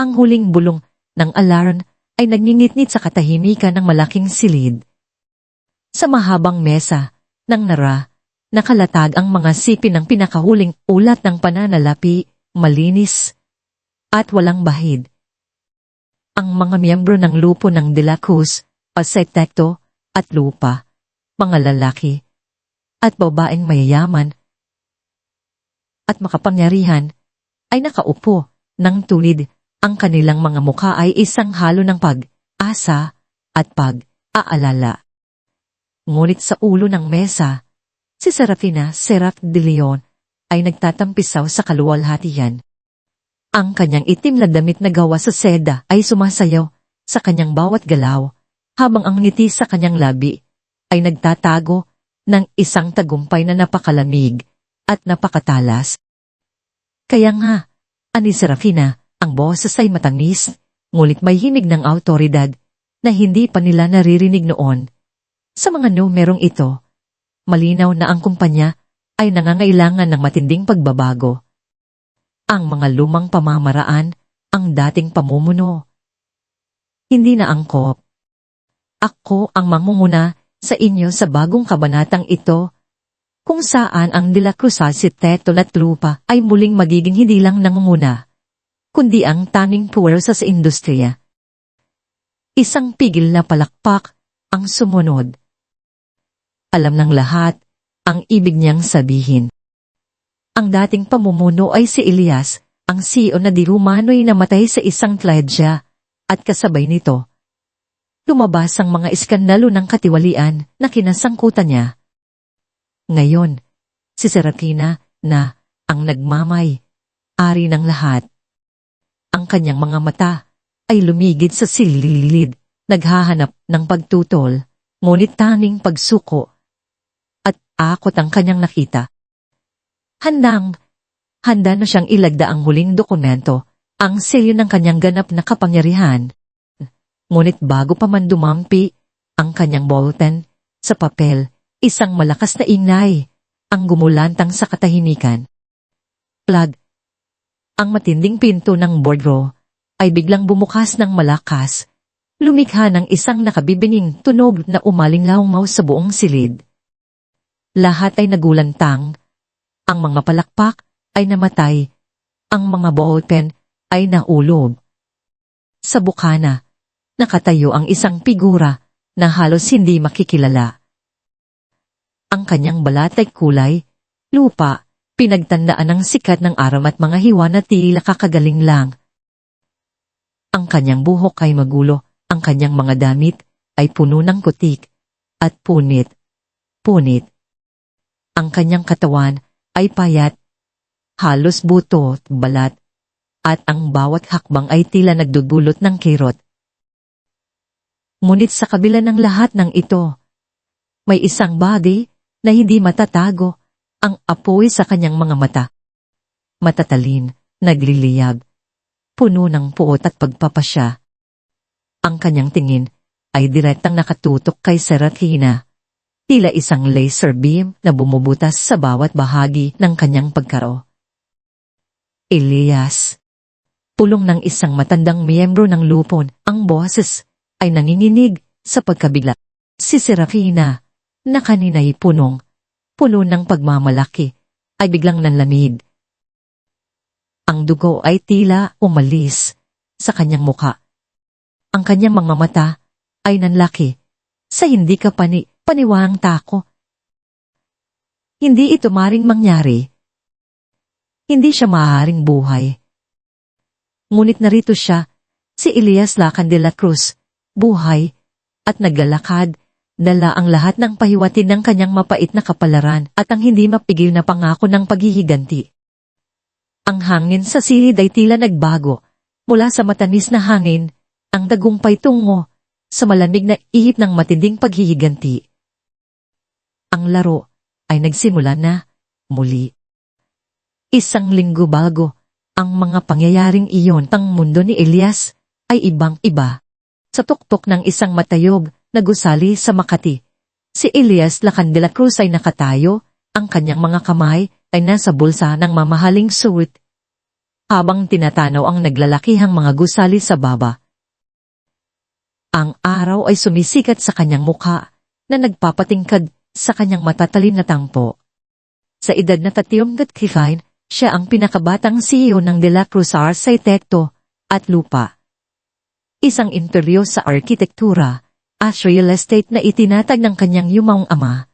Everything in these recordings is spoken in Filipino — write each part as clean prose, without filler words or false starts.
Ang huling bulong ng alarm ay nagninitnit sa katahimikan ng malaking silid. Sa mahabang mesa ng nakalatag ang mga sipin ng pinakahuling ulat ng pananalapi, malinis at walang bahid. Ang mga miyembro ng lupo ng De La Cruz, Pasetekto at Lupa, mga lalaki at babaeng mayayaman at makapangyarihan, ay nakaupo ng tulid. Ang kanilang mga mukha ay isang halo ng pag-asa at pag-aalala. Ngunit sa ulo ng mesa, si Serafina Seraf de Leon ay nagtatampisaw sa kaluwalhatian. Ang kanyang itim na damit na gawa sa seda ay sumasayaw sa kanyang bawat galaw, habang ang ngiti sa kanyang labi ay nagtatago ng isang tagumpay na napakalamig at napakatalas. Kaya nga, ani Serafina, ang boses ay matamis, ngunit may himig ng awtoridad na hindi pa nila naririnig noon. Sa mga numerong ito, malinaw na ang kumpanya ay nangangailangan ng matinding pagbabago. Ang mga lumang pamamaraan, ang dating pamumuno, hindi na angkop. Ako ang mangunguna sa inyo sa bagong kabanatang ito, kung saan ang De La Cruz Teto at Lupa ay muling magiging hindi lang nangunguna, kundi ang tanging puwersa sa industriya. Isang pigil na palakpak ang sumunod. Alam ng lahat ang ibig niyang sabihin. Ang dating pamumuno ay si Elias, ang CEO na di rumano'y namatay sa isang trahedya, at kasabay nito, lumabas ang mga iskandalo ng katiwalian na kinasangkutan niya. Ngayon, si Serafina na ang nagmamay-ari ng lahat. Ang kanyang mga mata ay lumigid sa sililid, naghahanap ng pagtutol, ngunit tanging pagsuko at akot ang kanyang nakita. Handa na siyang ilagda ang huling dokumento, ang selyo ng kanyang ganap na kapangyarihan. Ngunit bago pa man dumampi ang kanyang ballpen sa papel, isang malakas na ingay ang gumulantang sa katahimikan. Plug. Ang matinding pinto ng boardroom ay biglang bumukas ng malakas, lumikha ng isang nakabibining tunog na umalingaw sa buong silid. Lahat ay nagulantang, ang mga palakpak ay namatay, ang mga ballpen ay naulob. Sa bukana, nakatayo ang isang figura na halos hindi makikilala. Ang kanyang balat ay kulay lupa, pinagtandaan ng sikat ng araw at mga hiwa na tila kakagaling lang. Ang kanyang buhok ay magulo, ang kanyang mga damit ay puno ng kutik at punit. Ang kanyang katawan ay payat, halos buto at balat, at ang bawat hakbang ay tila nagdudulot ng kirot. Ngunit sa kabila ng lahat ng ito, may isang bagay na hindi matatago, ang apoy sa kanyang mga mata. Matatalin, nagliliyab, puno ng puot at pagpapasya. Ang kanyang tingin ay direktang nakatutok kay Serafina, tila isang laser beam na bumubutas sa bawat bahagi ng kanyang pagkaro. Elias. Pulong ng isang matandang miyembro ng lupon, ang boses ay nanginginig sa pagkabigla. Si Serafina, na kanina'y puno ng pagmamalaki, ay biglang nanlamig. Ang dugo ay tila umalis sa kanyang muka. Ang kanyang mga mata ay nanlaki sa hindi ka paniwang tako. Hindi ito maring mangyari. Hindi siya maaaring buhay. Ngunit narito siya, si Elias Lacan de la Cruz, buhay at naglalakad, dala ang lahat ng pahiwatig ng kanyang mapait na kapalaran at ang hindi mapigil na pangako ng paghihiganti. Ang hangin sa silid ay tila nagbago, mula sa matamis na hangin, ang tagumpay tungo sa malamig na ihip ng matinding paghihiganti. Ang laro ay nagsimula na muli. Isang linggo bago ang mga pangyayaring iyon, ang mundo ni Elias ay ibang-iba. Sa tuktok ng isang matayog na gusali sa Makati, si Elias Lacan de la Cruz ay nakatayo, ang kanyang mga kamay ay nasa bulsa ng mamahaling suit. habang tinatanaw ang naglalakihang mga gusali sa baba. Ang araw ay sumisikat sa kanyang mukha na nagpapatingkad sa kanyang matatalim na tangpo. Sa edad na 35, siya ang pinakabatang CEO ng De La Cruz Arquitecto at Lupa. Isang interview sa arkitektura at real estate na itinatag ng kanyang yumaong ama,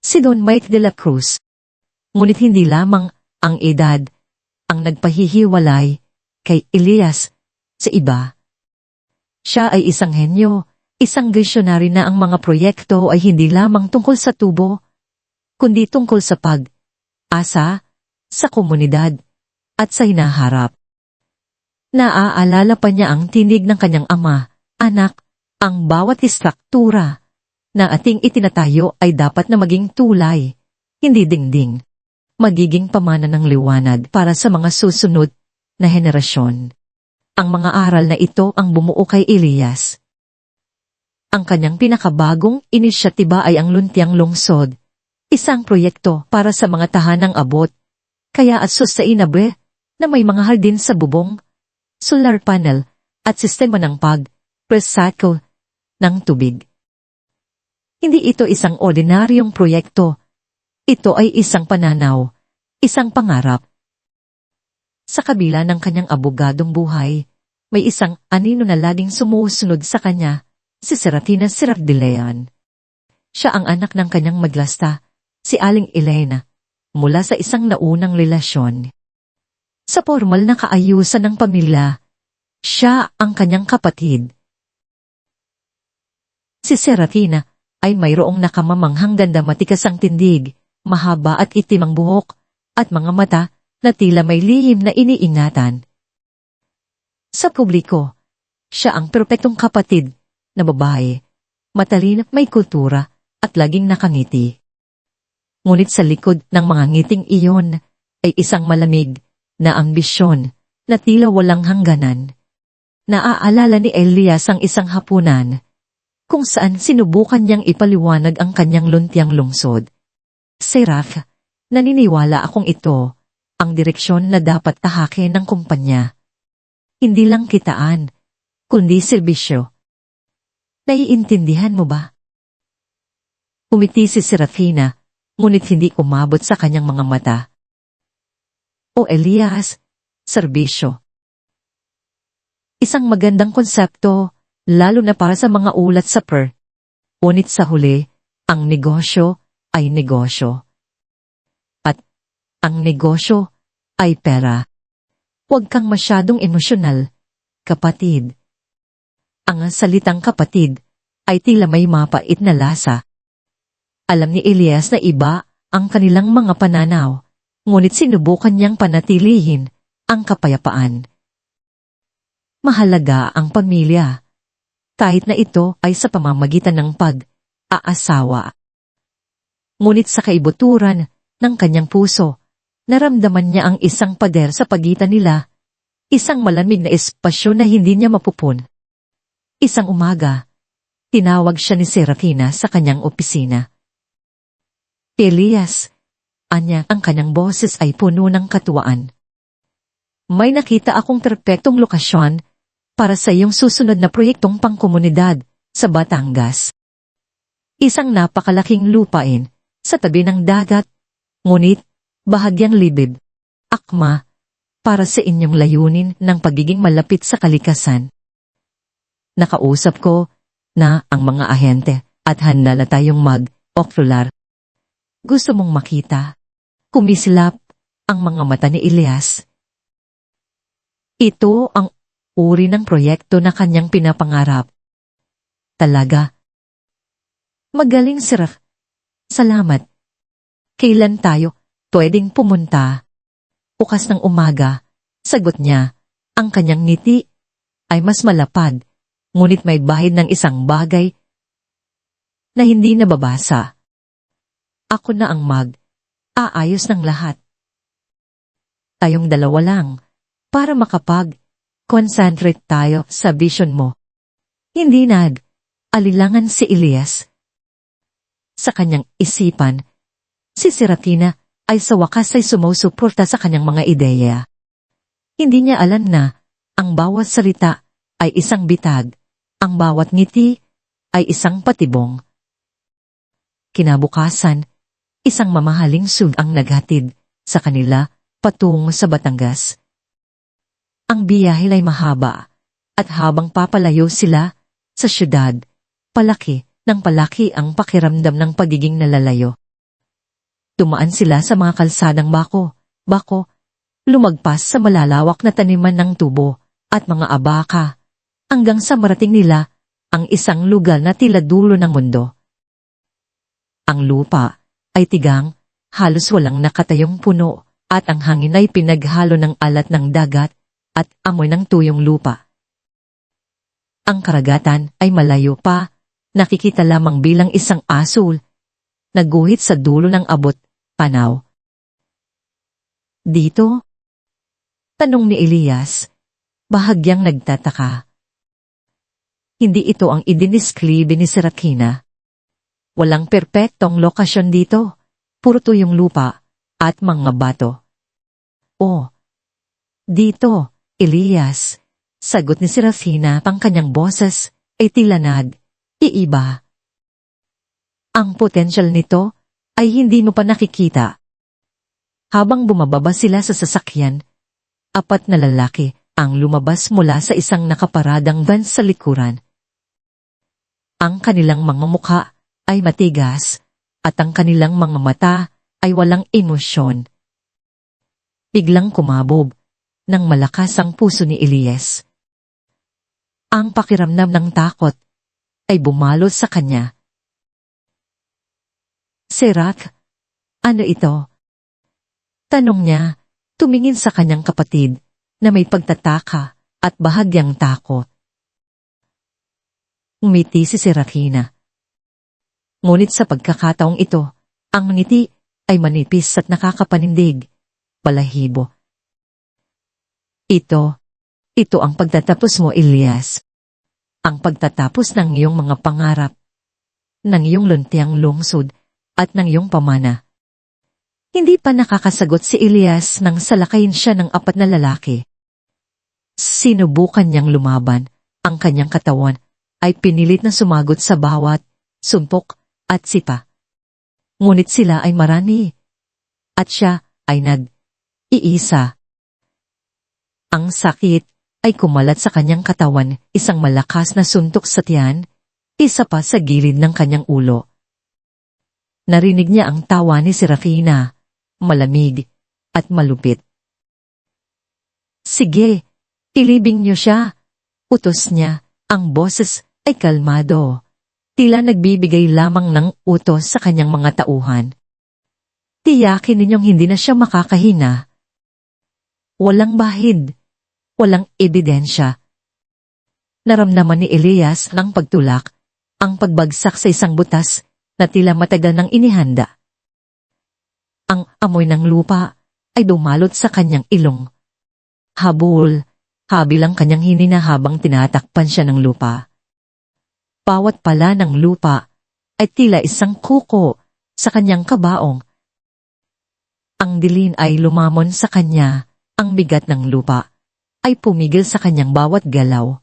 si Don Mike De La Cruz. Ngunit hindi lamang ang edad ang nagpahihiwalay kay Elias sa iba. Siya ay isang henyo, isang visionary na ang mga proyekto ay hindi lamang tungkol sa tubo, kundi tungkol sa pag-asa, sa komunidad, at sa hinaharap. Naaalala pa niya ang tinig ng kanyang ama, anak, ang bawat istruktura na ating itinatayo ay dapat na maging tulay, hindi dingding. Magiging pamana ng liwanag para sa mga susunod na henerasyon. Ang mga aral na ito ang bumuo kay Elias. Ang kanyang pinakabagong inisyatiba ay ang Luntiang Lungsod, isang proyekto para sa mga tahanang abot, kaya sustainable na may mga hardin sa bubong, solar panel, at sistema ng pag-recycle ng tubig. Hindi ito isang ordinaryong proyekto. Ito ay isang pananaw, isang pangarap. Sa kabila ng kanyang abogadong buhay, may isang anino na laging sumusunod sa kanya, si Serafina Sirardilean. Siya ang anak ng kanyang maglasta, si Aling Elena, mula sa isang naunang relasyon. Sa formal na kaayusan ng pamilya, siya ang kanyang kapatid. Si Serafina ay mayroong nakamamanghang ganda, matikas ang tindig, mahaba at itim ang buhok, at mga mata na tila may lihim na iniingatan. Sa publiko, siya ang perpektong kapatid na babae, matalino, may kultura, at laging nakangiti. Ngunit sa likod ng mga ngiting iyon ay isang malamig na ambisyon na tila walang hangganan. Naaalala ni Elias ang isang hapunan kung saan sinubukan niyang ipaliwanag ang kanyang luntiang lungsod. Seraf, naniniwala akong ito ang direksyon na dapat tahakin ng kumpanya. Hindi lang kitaan, kundi serbisyo. Naiintindihan mo ba? Umiti si Serafina, ngunit hindi umabot sa kanyang mga mata. O Elias, serbisyo. Isang magandang konsepto, lalo na para sa mga ulat sa PER. Ngunit sa huli, ang negosyo ay negosyo. At ang negosyo ay pera. Huwag kang masyadong emosyonal, kapatid. Ang salitang kapatid ay tila may mapait na lasa. Alam ni Elias na iba ang kanilang mga pananaw, ngunit sinubukan niyang panatilihin ang kapayapaan. Mahalaga ang pamilya, kahit na ito ay sa pamamagitan ng pag-aasawa. Ngunit sa kaibuturan ng kanyang puso, naramdaman niya ang isang pader sa pagitan nila, isang malamig na espasyo na hindi niya mapupun. Isang umaga, tinawag siya ni Serafina sa kanyang opisina. Elias, anya, ang kanyang boses ay puno ng katuwaan. May nakita akong perpektong lokasyon para sa iyong susunod na proyektong pangkomunidad sa Batangas. Isang napakalaking lupain sa tabi ng dagat, ngunit bahagyang libid, akma, para sa inyong layunin ng pagiging malapit sa kalikasan. Nakausap ko na ang mga ahente at handa na tayong mag-oktular. Gusto mong makita? Kumislap ang mga mata ni Elias. Ito ang uri ng proyekto na kanyang pinapangarap. Talaga. Magaling, Sir. Salamat. Kailan tayo pwedeng pumunta? Bukas ng umaga, sagot niya. Ang kanyang ngiti ay mas malapad, ngunit may bahid ng isang bagay na hindi nababasa. Ako na ang mag-aayos ng lahat. Tayong dalawa lang para makapag-concentrate tayo sa vision mo. Hindi alilangan si Elias. Sa kanyang isipan, si Serafina ay sa wakas ay sumusuporta sa kanyang mga ideya. Hindi niya alam na ang bawat salita ay isang bitag, ang bawat ngiti ay isang patibong. Kinabukasan, isang mamahaling sug ang naghatid sa kanila patungo sa Batangas. Ang biyahe ay mahaba, at habang papalayo sila sa syudad, palaki ang pakiramdam ng pagiging nalalayo. Dumaan sila sa mga kalsadang bako, lumagpas sa malalawak na taniman ng tubo at mga abaka, hanggang sa marating nila ang isang lugar na tila dulo ng mundo. Ang lupa ay tigang, halos walang nakatayong puno, at ang hangin ay pinaghalo ng alat ng dagat at amoy ng tuyong lupa. Ang karagatan ay malayo pa, nakikita lamang bilang isang asul, naguhit sa dulo ng abot, panaw. Dito? Tanong ni Elias, bahagyang nagtataka. Hindi ito ang idiniskribe ni Serafina. Walang perpektong lokasyon dito, puro tuyong lupa at mga bato. Oh, dito, Elias, sagot ni Serafina, pang kanyang boses ay tila iiba. Ang potensyal nito ay hindi mo pa nakikita. Habang bumababa sila sa sasakyan, 4 na lalaki ang lumabas mula sa isang nakaparadang van sa likuran. Ang kanilang mga mukha ay matigas at ang kanilang mga mata ay walang emosyon. Biglang kumabob ng malakas ang puso ni Elias. Ang pakiramdam ng takot ay bumalot sa kanya. Serak, ano ito? Tanong niya, tumingin sa kanyang kapatid na may pagtataka at bahagyang takot. Ngumiti si Serafina. Ngunit sa pagkakataong ito, ang ngiti ay manipis at nakakapanindig, balahibo. Ito ang pagtatapos mo, Elias. Ang pagtatapos ng iyong mga pangarap, ng iyong luntiang lungsod at ng iyong pamana. Hindi pa nakakasagot si Elias nang salakayin siya ng 4 na lalaki. Sinubukan niyang lumaban, ang kanyang katawan ay pinilit na sumagot sa bawat sumpok at sipa. Ngunit sila ay marami, at siya ay nag-iisa. Ang sakit ay kumalat sa kanyang katawan, isang malakas na suntok sa tiyan, isa pa sa gilid ng kanyang ulo. Narinig niya ang tawa ni Serafina, malamig at malupit. Sige, ilibing niyo siya, utos niya, ang boses ay kalmado, tila nagbibigay lamang ng utos sa kanyang mga tauhan. Tiyakin ninyong hindi na siya makakahina. Walang bahid, walang ebidensya. Naramdaman ni Elias ng pagtulak, ang pagbagsak sa isang butas na tila matagal nang inihanda. Ang amoy ng lupa ay dumalot sa kanyang ilong. Habil ang kanyang hinina habang tinatakpan siya ng lupa. Bawat pala ng lupa ay tila isang kuko sa kanyang kabaong. Ang dilim ay lumamon sa kanya, ang bigat ng lupa ay pumigil sa kanyang bawat galaw.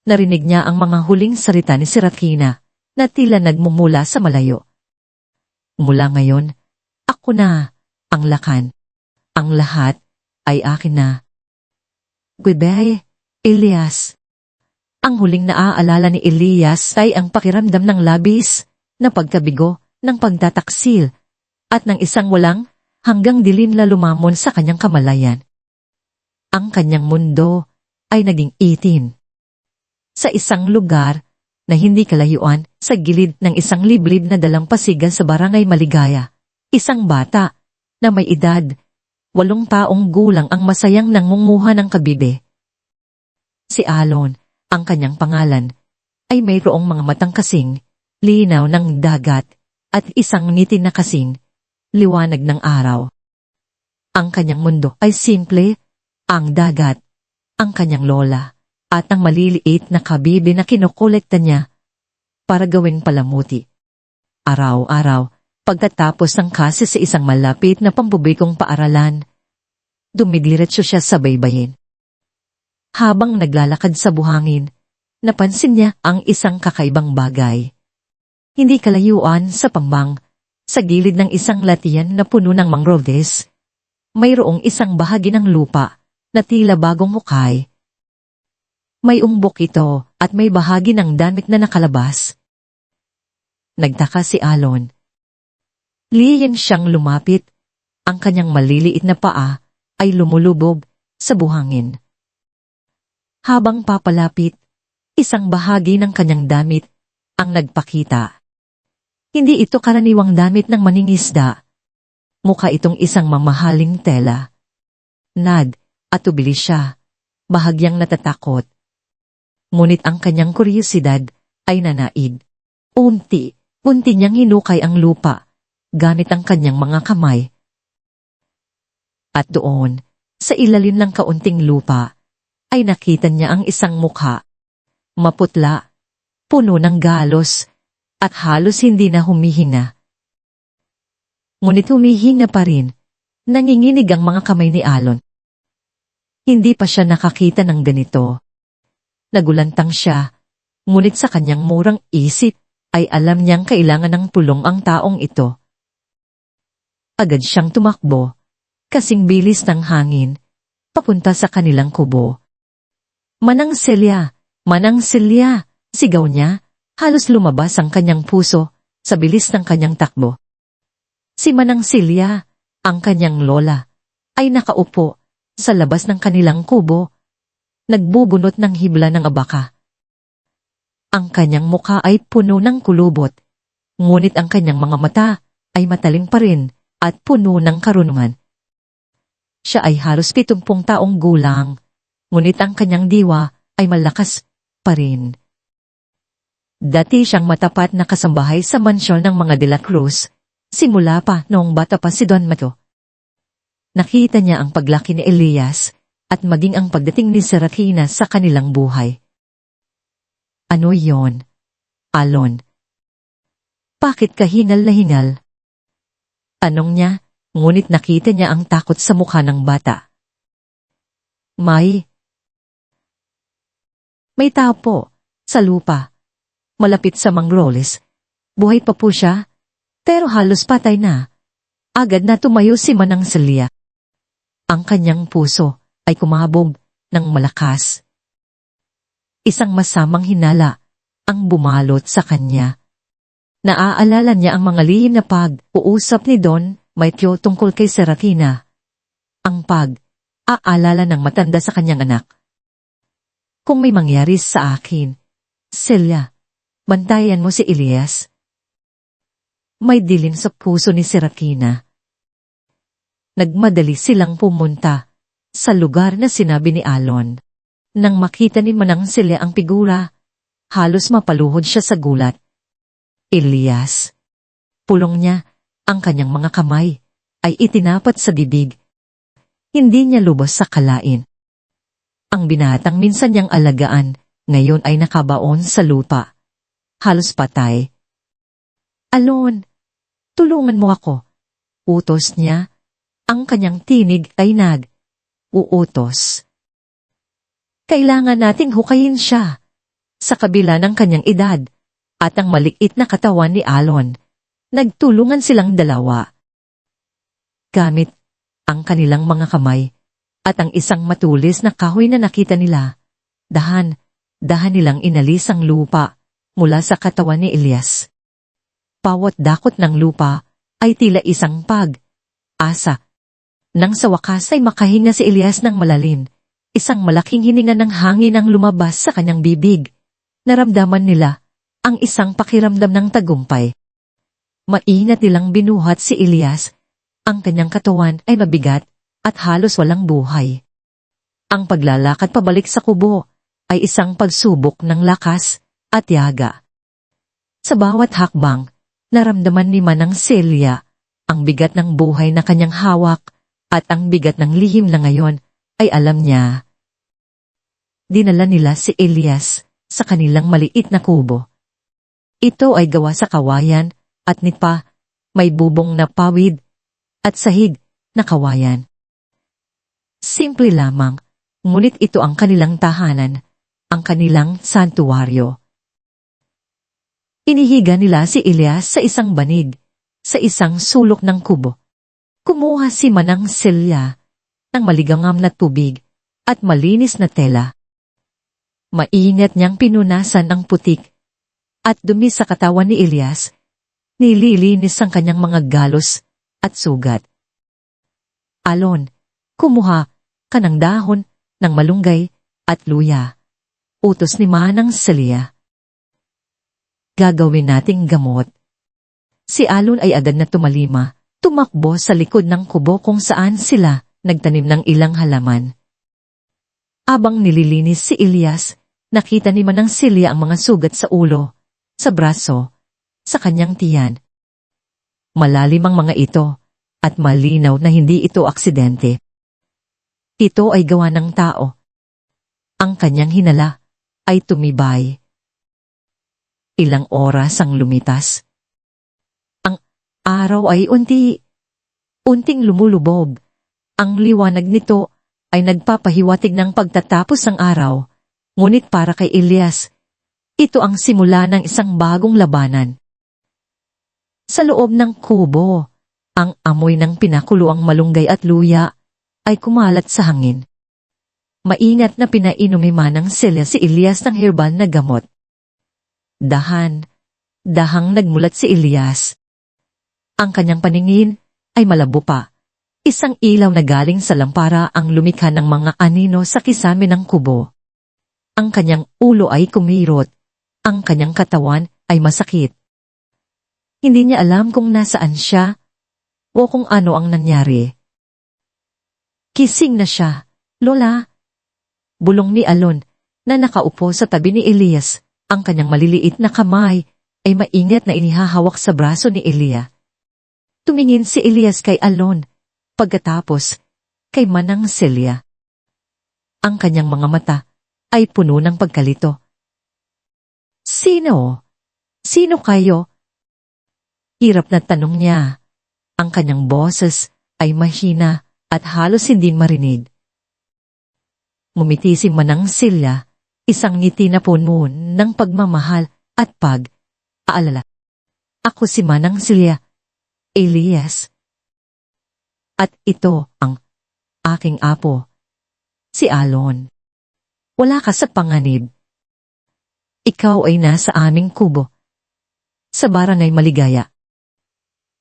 Narinig niya ang mga huling salita ni Serafina na tila nagmumula sa malayo. Mula ngayon, ako na ang lakan. Ang lahat ay akin na. Goodbye, Elias. Ang huling naaalala ni Elias ay ang pakiramdam ng labis na pagkabigo ng pagtataksil at ng isang walang hanggang dilim na lumamon sa kanyang kamalayan. Ang kanyang mundo ay naging itin. Sa isang lugar na hindi kalayuan, sa gilid ng isang liblib na dalampasigan sa Barangay Maligaya, isang bata na may edad 8 taong gulang ang masayang nangunguha ng kabibe. Si Alon, ang kanyang pangalan, ay mayroong mga matang kasing linaw ng dagat at isang ngiti na kasing liwanag ng araw. Ang kanyang mundo ay simple, ang dagat, ang kanyang lola, at ang maliliit na kabibe na kinukolekta niya para gawing palamuti. Araw-araw, pagkatapos ng klase sa isang malapit na pambubikong paaralan, Dumidiretso siya sa baybayin. Habang naglalakad sa buhangin, napansin niya ang isang kakaibang bagay. Hindi kalayuan sa pambang, sa gilid ng isang latian na puno ng mangroves, mayroong isang bahagi ng lupa na tila bagong hukay. May umbok ito at may bahagi ng damit na nakalabas. Nagtaka si Alon. Liyan siyang lumapit. Ang kanyang maliliit na paa ay lumulubog sa buhangin. Habang papalapit, isang bahagi ng kanyang damit ang nagpakita. Hindi ito karaniwang damit ng maningisda. Mukha itong isang mamahaling tela. Nag-atubili siya, bahagyang natatakot. Ngunit ang kanyang kuryosidad ay nanaig. Unti niyang hinukay ang lupa gamit ang kanyang mga kamay. At doon, sa ilalim ng kaunting lupa, ay nakita niya ang isang mukha. Maputla, puno ng galos, at halos hindi na humihinga. Ngunit humihinga pa rin, nanginginig ang mga kamay ni Alon. Hindi pa siya nakakita ng ganito. Nagulantang siya, ngunit sa kanyang murang isip ay alam niyang kailangan ng tulong ang taong ito. Agad siyang tumakbo, kasing bilis ng hangin, papunta sa kanilang kubo. Manang Celia! Manang Celia! Sigaw niya, halos lumabas ang kanyang puso sa bilis ng kanyang takbo. Si Manang Celia, ang kanyang lola, ay nakaupo sa labas ng kanilang kubo, nagbubunot ng hibla ng abaka. Ang kanyang mukha ay puno ng kulubot, ngunit ang kanyang mga mata ay matalim pa rin at puno ng karunungan. Siya ay halos 70 taong gulang, ngunit ang kanyang diwa ay malakas pa rin. Dati siyang matapat na kasambahay sa mansyon ng mga De La Cruz, simula pa noong bata pa si Don Mato. Nakita niya ang paglaki ni Elias at maging ang pagdating ni Serafina sa kanilang buhay. Ano yon, Alon? Bakit ka hingal na hingal? Tanong niya, ngunit nakita niya ang takot sa mukha ng bata. May tao po, sa lupa, malapit sa mangroves. Buhay pa po siya, pero halos patay na. Agad na tumayo si Manang Celia. Ang kanyang puso ay kumabog ng malakas. Isang masamang hinala ang bumalot sa kanya. Naaalala niya ang mga lihim na pag-uusap ni Don Maitio tungkol kay Serafina. Ang pag-aalala ng matanda sa kanyang anak. Kung may mangyari sa akin, Celia, bantayan mo si Elias. May dilim sa puso ni Serafina. Nagmadali silang pumunta sa lugar na sinabi ni Alon. Nang makita ni Manang Celia ang figura, halos mapaluhod siya sa gulat. Elias. Pulong niya, ang kanyang mga kamay ay itinapat sa bibig. Hindi niya lubos sa kalain. Ang binatang minsan niyang alagaan, ngayon ay nakabaon sa lupa. Halos patay. Alon, tulungan mo ako. Utos niya. Ang kanyang tinig ay uutos. Kailangan nating hukayin siya. Sa kabila ng kanyang edad at ang maliit na katawan ni Alon, nagtulungan silang dalawa. Gamit ang kanilang mga kamay at ang isang matulis na kahoy na nakita nila, dahan nilang inalis ang lupa mula sa katawan ni Elias. Bawat dakot ng lupa ay tila isang pag-asa. Nang sa wakas ay makahinga si Elias ng malalim, isang malaking hininga ng hangin ang lumabas sa kanyang bibig. Naramdaman nila ang isang pakiramdam ng tagumpay. Mainat nilang binuhat si Elias. Ang kanyang katawan ay mabigat at halos walang buhay. Ang paglalakad pabalik sa kubo ay isang pagsubok ng lakas at yaga. Sa bawat hakbang, naramdaman ni Manang Celia ang bigat ng buhay na kanyang hawak at ang bigat ng lihim na ngayon ay alam niya. Dinala nila si Elias sa kanilang maliit na kubo. Ito ay gawa sa kawayan at nipa, may bubong na pawid at sahig na kawayan. Simple lamang, ngunit ito ang kanilang tahanan, ang kanilang santuwaryo. Inihiga nila si Elias sa isang banig, sa isang sulok ng kubo. Kumuha si Manang Celia ng maligangam na tubig at malinis na tela. Mainit niyang pinunasan ang putik at dumi sa katawan ni Elias, nililinis ang kanyang mga galos at sugat. Alon, kumuha ka ng dahon ng malunggay at luya. Utos ni Manang Celia. Gagawin nating gamot. Si Alon ay agad na tumalima, tumakbo sa likod ng kubo kung saan sila nagtanim ng ilang halaman. Abang nililinis si Elias, nakita ni Manang Celia ang mga sugat sa ulo, sa braso, sa kanyang tiyan. Malalim ang mga ito, at malinaw na hindi ito aksidente. Ito ay gawa ng tao. Ang kanyang hinala ay tumibay. Ilang oras ang lumitas. Ang araw ay unting lumulubog. Ang liwanag nito ay nagpapahiwatig ng pagtatapos ng araw. Ngunit para kay Elias, ito ang simula ng isang bagong labanan. Sa loob ng kubo, ang amoy ng pinakuloang malunggay at luya ay kumalat sa hangin. Maingat na pinainom ni Manang Celia si Elias ng herbal na gamot. Dahang nagmulat si Elias. Ang kanyang paningin ay malabo pa. Isang ilaw na galing sa lampara ang lumikha ng mga anino sa kisame ng kubo. Ang kanyang ulo ay kumirot. Ang kanyang katawan ay masakit. Hindi niya alam kung nasaan siya o kung ano ang nangyari. Kising na siya, Lola. Bulong ni Alon na nakaupo sa tabi ni Elias. Ang kanyang maliliit na kamay ay maingat na inihahawak sa braso ni Elia. Tumingin si Elias kay Alon, pagkatapos kay Manang Celia. Ang kanyang mga mata ay puno ng pagkalito. Sino? Sino kayo? Hirap na tanong niya. Ang kanyang boses ay mahina at halos hindi marinig. Mumiti si Manang Celia. Isang ngiti na puno ng pagmamahal at pag-aalala. Ako si Manang Celia, Elias. At ito ang aking apo, si Alon. Wala ka sa panganib. Ikaw ay nasa aming kubo, sa barangay Maligaya.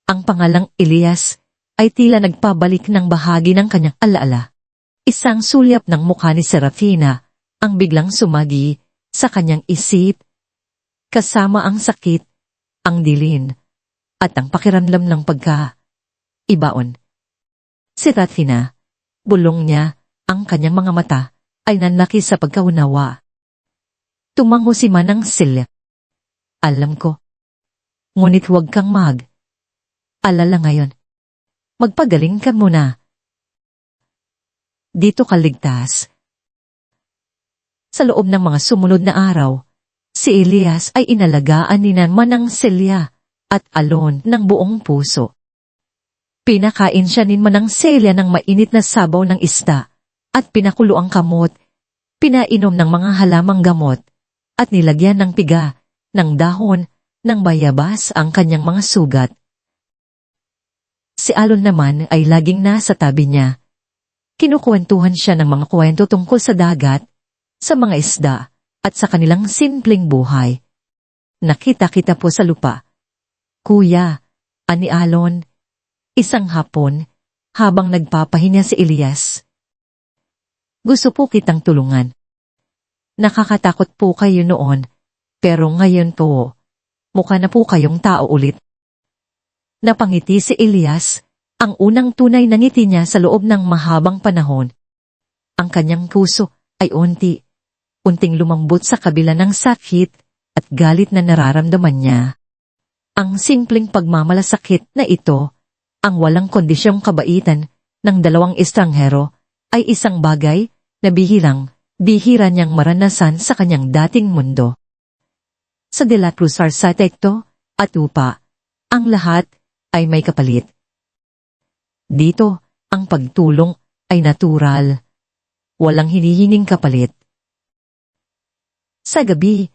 Ang pangalang Elias ay tila nagpabalik ng bahagi ng kanyang alaala. Isang sulyap ng mukha ni Serafina ang biglang sumagi sa kanyang isip, kasama ang sakit, ang dilin, at ang pakiramdam ng pagka-ibaon. Si Serafina, bulong niya, ang kanyang mga mata ay nanlaki sa pagkaunawa. Tumango si Manang Celia. Alam ko. Ngunit huwag kang alala ngayon. Magpagaling ka muna. Dito ka ligtas. Sa loob ng mga sumunod na araw, si Elias ay inalagaan ni Manang Celia at Alon ng buong puso. Pinakain siya ni Manang Celia ng mainit na sabaw ng isda at pinakulo ang kamot, pinainom ng mga halamang gamot at nilagyan ng piga, ng dahon, ng bayabas ang kanyang mga sugat. Si Alon naman ay laging nasa tabi niya. Kinukwentuhan siya ng mga kwento tungkol sa dagat, sa mga isda, at sa kanilang simpleng buhay. Nakita-kita po sa lupa. Kuya, ani Alon, isang hapon, habang nagpapahinga si Elias. Gusto po kitang tulungan. Nakakatakot po kayo noon, pero ngayon po, mukha na po kayong tao ulit. Napangiti si Elias, ang unang tunay na ngiti niya sa loob ng mahabang panahon. Ang kanyang puso ay unting lumambot sa kabila ng sakit at galit na nararamdaman niya. Ang simpleng pagmamalasakit na ito, ang walang kondisyong kabaitan ng dalawang estranghero, ay isang bagay na bihira niyang maranasan sa kanyang dating mundo. Sa De La Cruz Arquitecto at Upa, ang lahat ay may kapalit. Dito, ang pagtulong ay natural. Walang hinihinging kapalit. Sa gabi,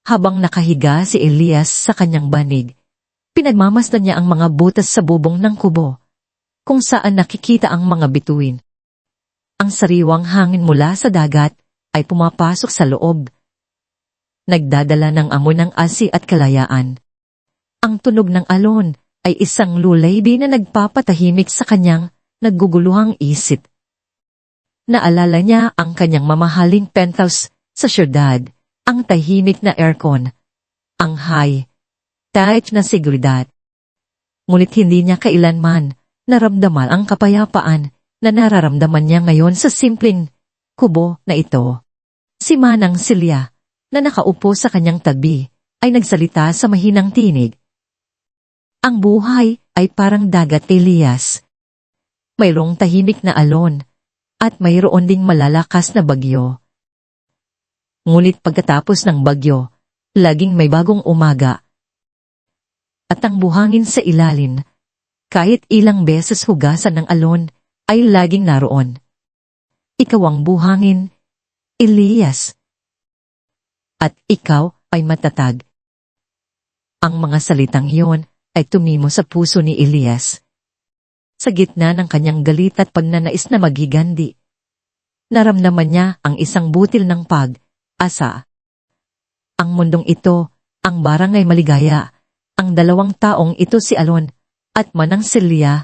habang nakahiga si Elias sa kanyang banig, pinagmamasdan niya ang mga butas sa bubong ng kubo, kung saan nakikita ang mga bituin. Ang sariwang hangin mula sa dagat ay pumapasok sa loob. Nagdadala ng amoy ng asi at kalayaan. Ang tunog ng alon ay isang lulaybi na nagpapatahimik sa kanyang nagguguluhang isip. Naalala niya ang kanyang mamahaling penthouse sa syudad, ang tahimik na aircon, ang high-tech na seguridad. Ngunit hindi niya kailanman naramdaman ang kapayapaan na nararamdaman niya ngayon sa simpleng kubo na ito. Si Manang Celia, na nakaupo sa kanyang tabi, ay nagsalita sa mahinang tinig. Ang buhay ay parang dagat, Elias. Mayroong tahimik na alon, at mayroon ding malalakas na bagyo. Ngunit pagkatapos ng bagyo, laging may bagong umaga. At ang buhangin sa ilalim, kahit ilang beses hugasan ng alon, ay laging naroon. Ikaw ang buhangin, Elias. At ikaw ay matatag. Ang mga salitang iyon ay tumimo sa puso ni Elias. Sa gitna ng kanyang galit at pagnanais na maghigandi, naramdaman niya ang isang butil ng pag-asa. Ang mundong ito, ang barangay maligaya, ang dalawang taong ito si Alon at Manang Celia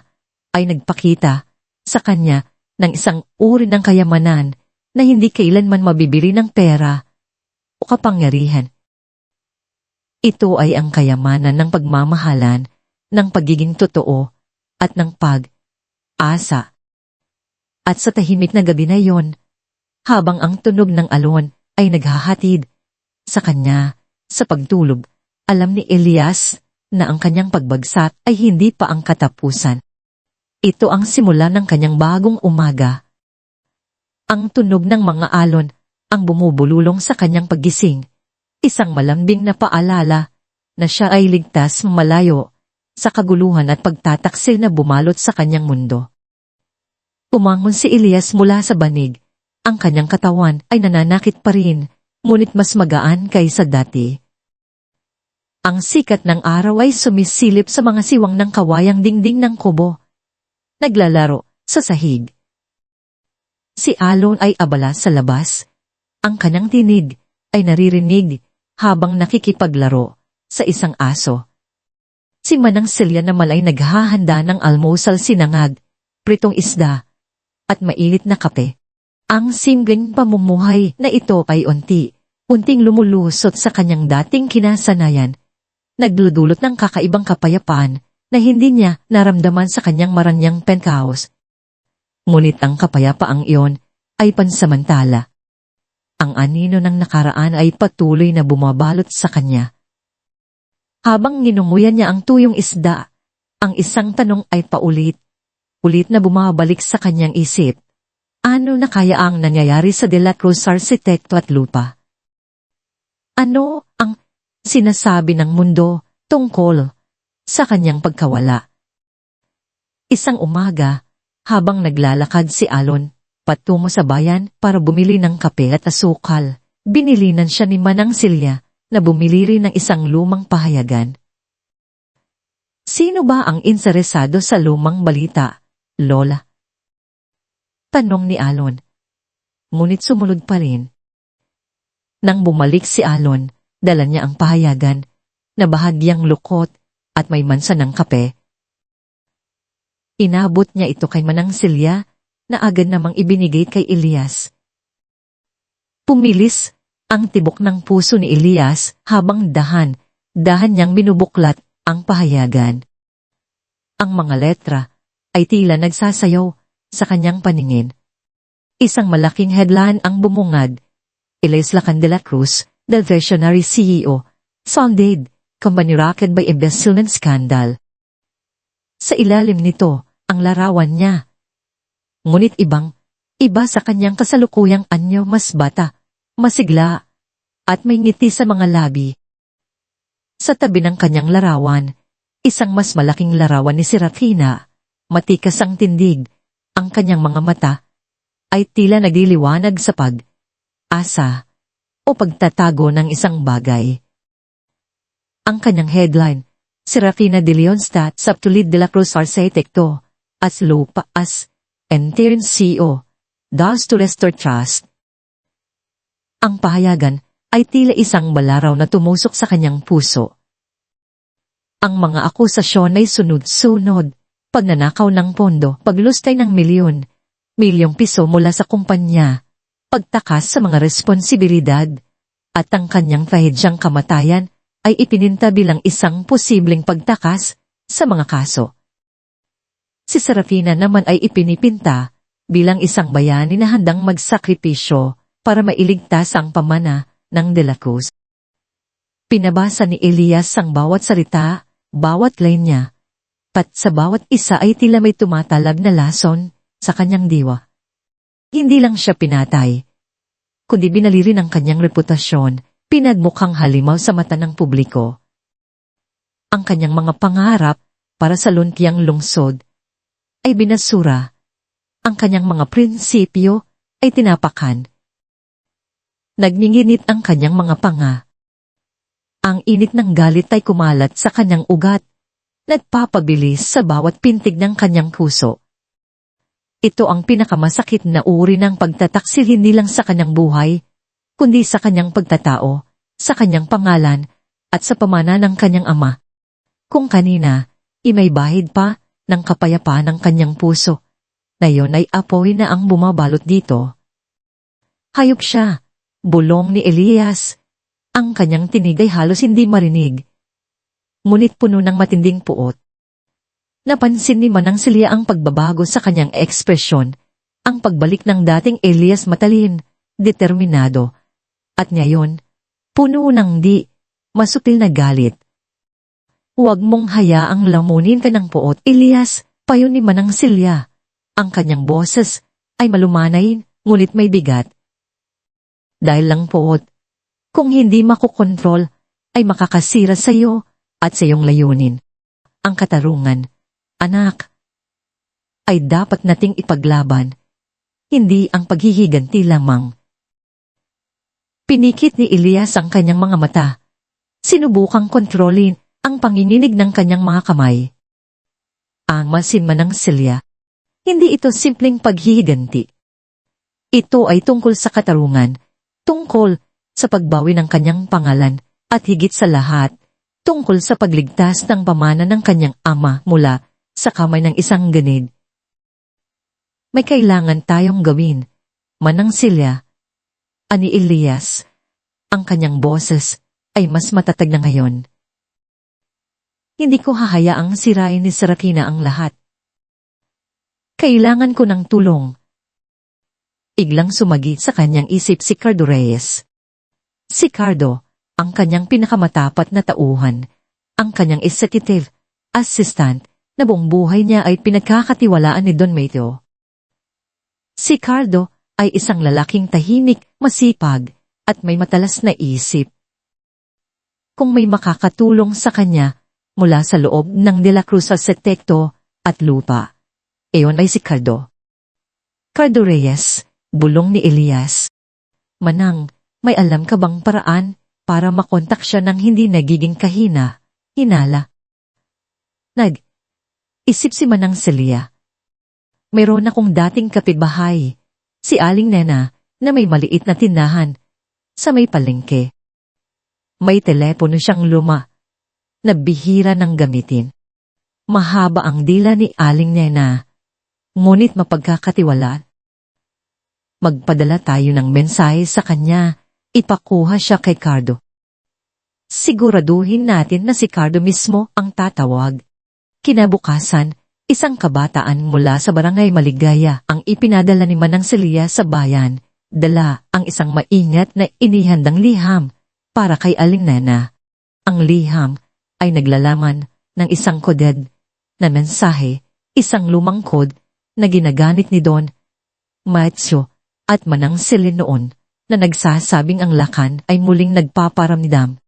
ay nagpakita sa kanya ng isang uri ng kayamanan na hindi kailanman mabibili ng pera o kapangyarihan. Ito ay ang kayamanan ng pagmamahalan, ng pagiging totoo, at ng pag-asa. At sa tahimik na gabi na iyon, habang ang tunog ng alon ay naghahatid sa kanya sa pagtulog, alam ni Elias na ang kanyang pagbagsak ay hindi pa ang katapusan. Ito ang simula ng kanyang bagong umaga. Ang tunog ng mga alon ang bumubululong sa kanyang paggising, isang malambing na paalala na siya ay ligtas malayo sa kaguluhan at pagtataksil na bumalot sa kanyang mundo. Umangon si Elias mula sa banig. Ang kanyang katawan ay nananakit pa rin, ngunit mas magaan kaysa dati. Ang sikat ng araw ay sumisilip sa mga siwang ng kawayang dingding ng kubo. Naglalaro sa sahig. Si Alon ay abala sa labas. Ang kanyang tinig ay naririnig habang nakikipaglaro sa isang aso. Si Manang Celia naman ay naghahanda ng almusal, sinangag, pritong isda, at mainit na kape. Ang simpleng pamumuhay na ito ay unting lumulusot sa kanyang dating kinasanayan, nagdudulot ng kakaibang kapayapaan na hindi niya naramdaman sa kanyang maranyang penthouse. Ngunit ang kapayapaang iyon ay pansamantala. Ang anino ng nakaraan ay patuloy na bumabalot sa kanya. Habang nginunguyan niya ang tuyong isda, ang isang tanong ay paulit-ulit na bumabalik sa kanyang isip. Ano na kaya ang nangyayari sa De La Cruz Arsitekto at Lupa? Ano ang sinasabi ng mundo tungkol sa kanyang pagkawala? Isang umaga, habang naglalakad si Alon patungo sa bayan para bumili ng kape at asukal, binilinan siya ni Manang Celia na bumili rin ng isang lumang pahayagan. Sino ba ang interesado sa lumang balita, Lola? Tanong ni Alon. Ngunit sumunod pa rin. Nang bumalik si Alon, dala niya ang pahayagan na bahagyang lukot at may mansa ng kape. Inabot niya ito kay Manang Celia na agad namang ibinigay kay Elias. Pumilis ang tibok ng puso ni Elias habang dahan niyang binubuklat ang pahayagan. Ang mga letra ay tila nagsasayaw sa kanyang paningin. Isang malaking headline ang bumungad. Elias Lacan de la Cruz, the visionary CEO, founded, company rocked by embezzlement scandal. Sa ilalim nito, ang larawan niya. Ngunit iba sa kanyang kasalukuyang anyo, mas bata, masigla, at may ngiti sa mga labi. Sa tabi ng kanyang larawan, isang mas malaking larawan ni Serafina, matikas ang tindig, ang kanyang mga mata ay tila nagliliwanag sa pag-asa o pagtatago ng isang bagay. Ang kanyang headline, Serafina de Leonstadt Saptulid de la Cruz Arsitekto, as lupa as interim CEO, does to restore trust. Ang pahayagan ay tila isang balaraw na tumusok sa kanyang puso. Ang mga akusasyon ay sunod-sunod, pagnanakaw ng pondo, paglustay ng milyong piso mula sa kumpanya, pagtakas sa mga responsibilidad, at ang kanyang trahedyang kamatayan ay ipininta bilang isang posibleng pagtakas sa mga kaso. Si Serafina naman ay ipinipinta bilang isang bayani na handang magsakripisyo para mailigtas ang pamana ng De La Cruz. Pinabasa ni Elias ang bawat salita, bawat line niya, at sa bawat isa ay tila may tumatalag na lason sa kanyang diwa. Hindi lang siya pinatay, kundi binali rin ang kanyang reputasyon, pinagmukhang halimaw sa mata ng publiko. Ang kanyang mga pangarap para sa luntiang lungsod ay binasura. Ang kanyang mga prinsipyo ay tinapakan. Nagninginit ang kanyang mga panga. Ang init ng galit ay kumalat sa kanyang ugat, nagpapabilis sa bawat pintig ng kanyang puso. Ito ang pinakamasakit na uri ng pagtataksil hindi lang sa kanyang buhay, kundi sa kanyang pagtatao, sa kanyang pangalan, at sa pamana ng kanyang ama. Kung kanina, imay bahid pa ng kapayapaan ng kanyang puso, ngayon ay apoy na ang bumabalot dito. Hayop siya, bulong ni Elias. Ang kanyang tinig ay halos hindi marinig. Ngunit puno ng matinding puot. Napansin ni Manang Celia ang pagbabago sa kanyang ekspresyon, ang pagbalik ng dating Elias matalin, determinado, at ngayon, puno ng masutil na galit. Huwag mong hayaang lamunin ka ng puot, Elias, payo ni Manang Celia. Ang kanyang boses ay malumanay, ngunit may bigat. Dahil lang puot, kung hindi makokontrol, ay makakasira sa iyo at sa iyong layunin. Ang katarungan, anak, ay dapat nating ipaglaban, hindi ang paghihiganti lamang. Pinikit ni Elias ang kanyang mga mata. Sinubukang kontrolin ang panginginig ng kanyang mga kamay. Ang masinman ng Celia, hindi ito simpleng paghihiganti. Ito ay tungkol sa katarungan, tungkol sa pagbawi ng kanyang pangalan, at higit sa lahat, tungkol sa pagligtas ng pamana ng kanyang ama mula sa kamay ng isang ganid. May kailangan tayong gawin, Manang Celia, ani Elias. Ang kanyang boses ay mas matatag na ngayon. Hindi ko hahayaang sirain ni Serafina ang lahat. Kailangan ko ng tulong. Iglang sumagi sa kanyang isip si Cardo Reyes. Si Cardo, ang kanyang pinakamatapat na tauhan, ang kanyang executive assistant na buong buhay niya ay pinagkakatiwalaan ni Don Mateo. Si Cardo ay isang lalaking tahimik, masipag, at may matalas na isip. Kung may makakatulong sa kanya mula sa loob ng De La Cruz Arsitekto at lupa, iyon ay si Cardo. Cardo Reyes, bulong ni Elias. Manang, may alam ka bang paraan para makontak siya nang hindi nagiging hinala? Nag-isip si Manang Celia. Mayroon akong dating kapitbahay, si Aling Nena, na may maliit na tindahan sa may palengke. May telepono siyang luma na bihira ng gamitin. Mahaba ang dila ni Aling Nena, ngunit mapagkakatiwalaan. Magpadala tayo ng mensahe sa kanya, ipakuha siya kay Cardo. Siguraduhin natin na si Cardo mismo ang tatawag. Kinabukasan, isang kabataan mula sa barangay Maligaya ang ipinadala ni Manang Celia sa bayan. Dala ang isang maingat na inihandang liham para kay Aling Nena. Ang liham ay naglalaman ng isang coded na mensahe, isang lumang code na ginagamit ni Don Mateo at Manang Celia noon na nagsasabing ang lakan ay muling nagpaparamdam.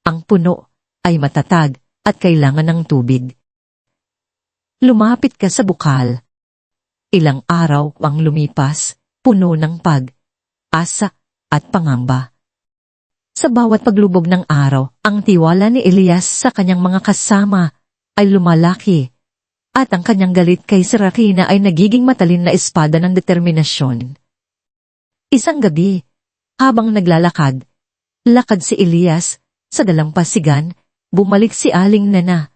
Ang puno ay matatag at kailangan ng tubig. Lumapit ka sa bukal. Ilang araw ang lumipas, puno ng pag-asa at pangamba. Sa bawat paglubog ng araw, ang tiwala ni Elias sa kanyang mga kasama ay lumalaki, at ang kanyang galit kay Serafina ay nagiging matalin na espada ng determinasyon. Isang gabi, habang naglalakad, lakad si Elias sa dalampasigan, bumalik si Aling Nana,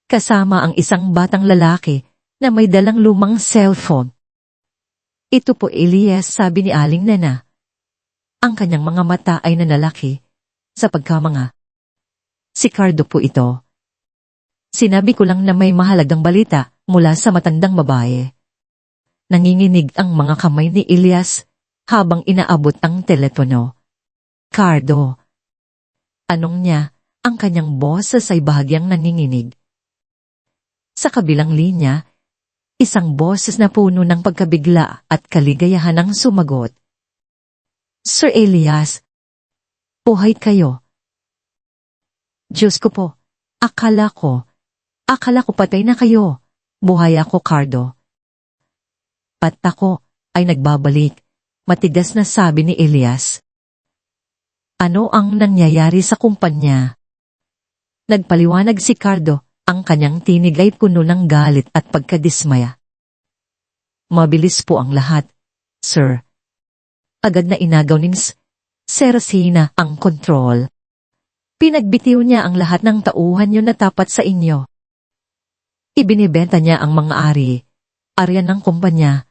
kasama ang isang batang lalaki na may dalang lumang cellphone. Ito po Elias, sabi ni Aling Nana. Ang kanyang mga mata ay nanalaki sa pagkamanga. Si Cardo po ito. Sinabi ko lang na may mahalagang balita mula sa matandang babae. Nanginginig ang mga kamay ni Elias habang inaabot ang telepono. Cardo. Anong niya ang kanyang boses ay bahagyang nanginginig. Sa kabilang linya, isang boses na puno ng pagkabigla at kaligayahan ang sumagot. Sir Elias, buhay kayo. Diyos ko po, akala ko patay na kayo. Buhay ako, Cardo. At ako ay nagbabalik, matigas na sabi ni Elias. Ano ang nangyayari sa kumpanya? Nagpaliwanag si Cardo, ang kanyang tinig ay puno ng galit at pagkadismaya. Mabilis po ang lahat, sir. Agad na inagaw ni Serafina ang kontrol. Pinagbitiw niya ang lahat ng tauhan niyo na tapat sa inyo. Ibinibenta niya ang mga arian ng kumpanya,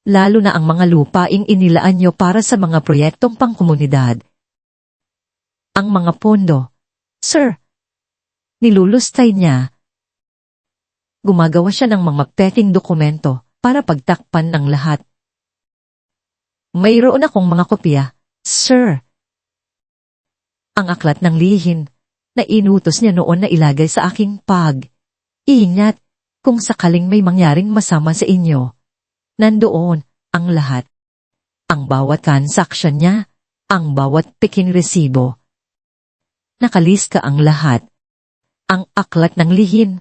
lalo na ang mga lupaing inilaan niyo para sa mga proyektong pangkomunidad. Ang mga pondo, sir, nilulustay niya. Gumagawa siya ng mga peking dokumento para pagtakpan ng lahat. Mayroon akong mga kopya, sir. Ang aklat ng lihim na inutos niya noon na ilagay sa aking pag-iingat kung sakaling may mangyaring masama sa inyo. Nandoon ang lahat. Ang bawat transaksyon niya, ang bawat peking resibo. Nakalista ang lahat. Ang aklat ng lihim,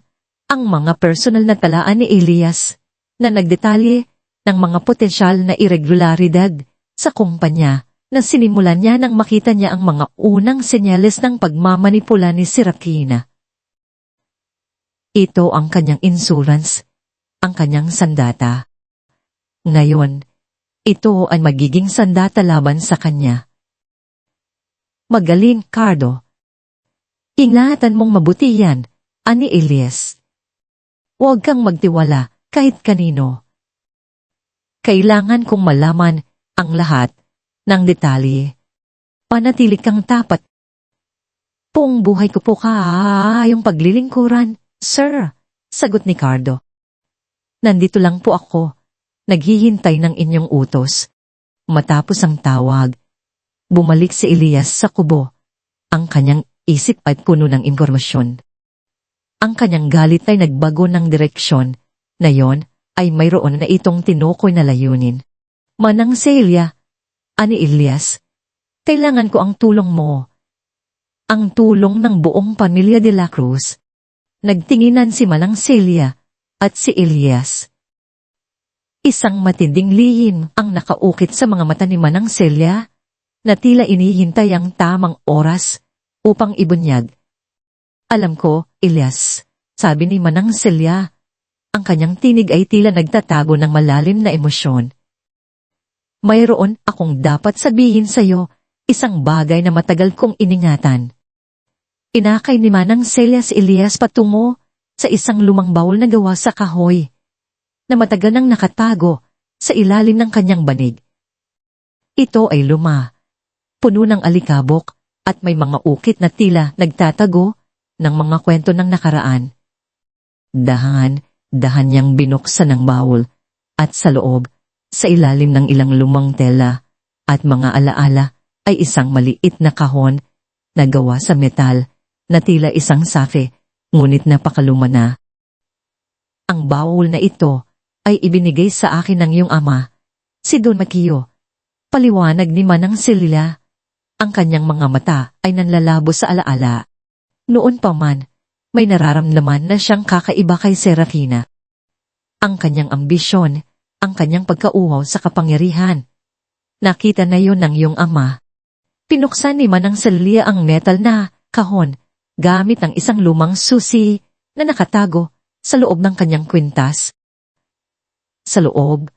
ang mga personal na talaan ni Elias na nagdetalye ng mga potensyal na irregularidad sa kumpanya na sinimulan niya nang makita niya ang mga unang senyales ng pagmamanipula ni Serafina. Ito ang kanyang insurance, ang kanyang sandata. Ngayon, ito ay magiging sandata laban sa kanya. Magaling, Cardo. Ingatan mong mabuti yan, ani Elias. Huwag kang magtiwala kahit kanino. Kailangan kong malaman ang lahat ng detalye. Panatili kang tapat. Buong buhay ko po yung paglilingkuran, sir, sagot ni Cardo. Nandito lang po ako, naghihintay ng inyong utos. Matapos ang tawag, bumalik si Elias sa kubo. Ang kanyang isip ay puno ng impormasyon. Ang kanyang galit ay nagbago ng direksyon, na yon ay mayroon na itong tinukoy na layunin. Manang Celia, ani Elias, kailangan ko ang tulong mo. Ang tulong ng buong pamilya de la Cruz. Nagtinginan si Manang Celia at si Elias. Isang matinding lihim ang nakaukit sa mga mata ni Manang Celia, na tila inihintay ang tamang oras upang ibunyag. Alam ko, Elias, sabi ni Manang Celia. Ang kanyang tinig ay tila nagtatago ng malalim na emosyon. Mayroon akong dapat sabihin sa iyo, isang bagay na matagal kong iningatan. Inakay ni Manang Celia si Elias patungo sa isang lumang bawol na gawa sa kahoy, na matagal nang nakatago sa ilalim ng kanyang banig. Ito ay luma, puno ng alikabok, at may mga ukit na tila nagtatago ng mga kwento ng nakaraan. Dahan niyang binuksan ang bawol, at sa loob, sa ilalim ng ilang lumang tela at mga alaala ay isang maliit na kahon na gawa sa metal na tila isang safe, ngunit napakaluma na. Ang bawol na ito ay ibinigay sa akin ng iyong ama, si Don Maquio. Paliwanag ni Manang Celia. Ang kanyang mga mata ay nanlalabo sa alaala. Noon pa man, may nararamdaman na siyang kakaiba kay Serafina. Ang kanyang ambisyon ang kanyang pagkauhaw sa kapangyarihan. Nakita na yon ng iyong ama. Pinuksan ni Manang Celia ang metal na kahon gamit ang isang lumang susi na nakatago sa loob ng kanyang kwintas. Sa loob,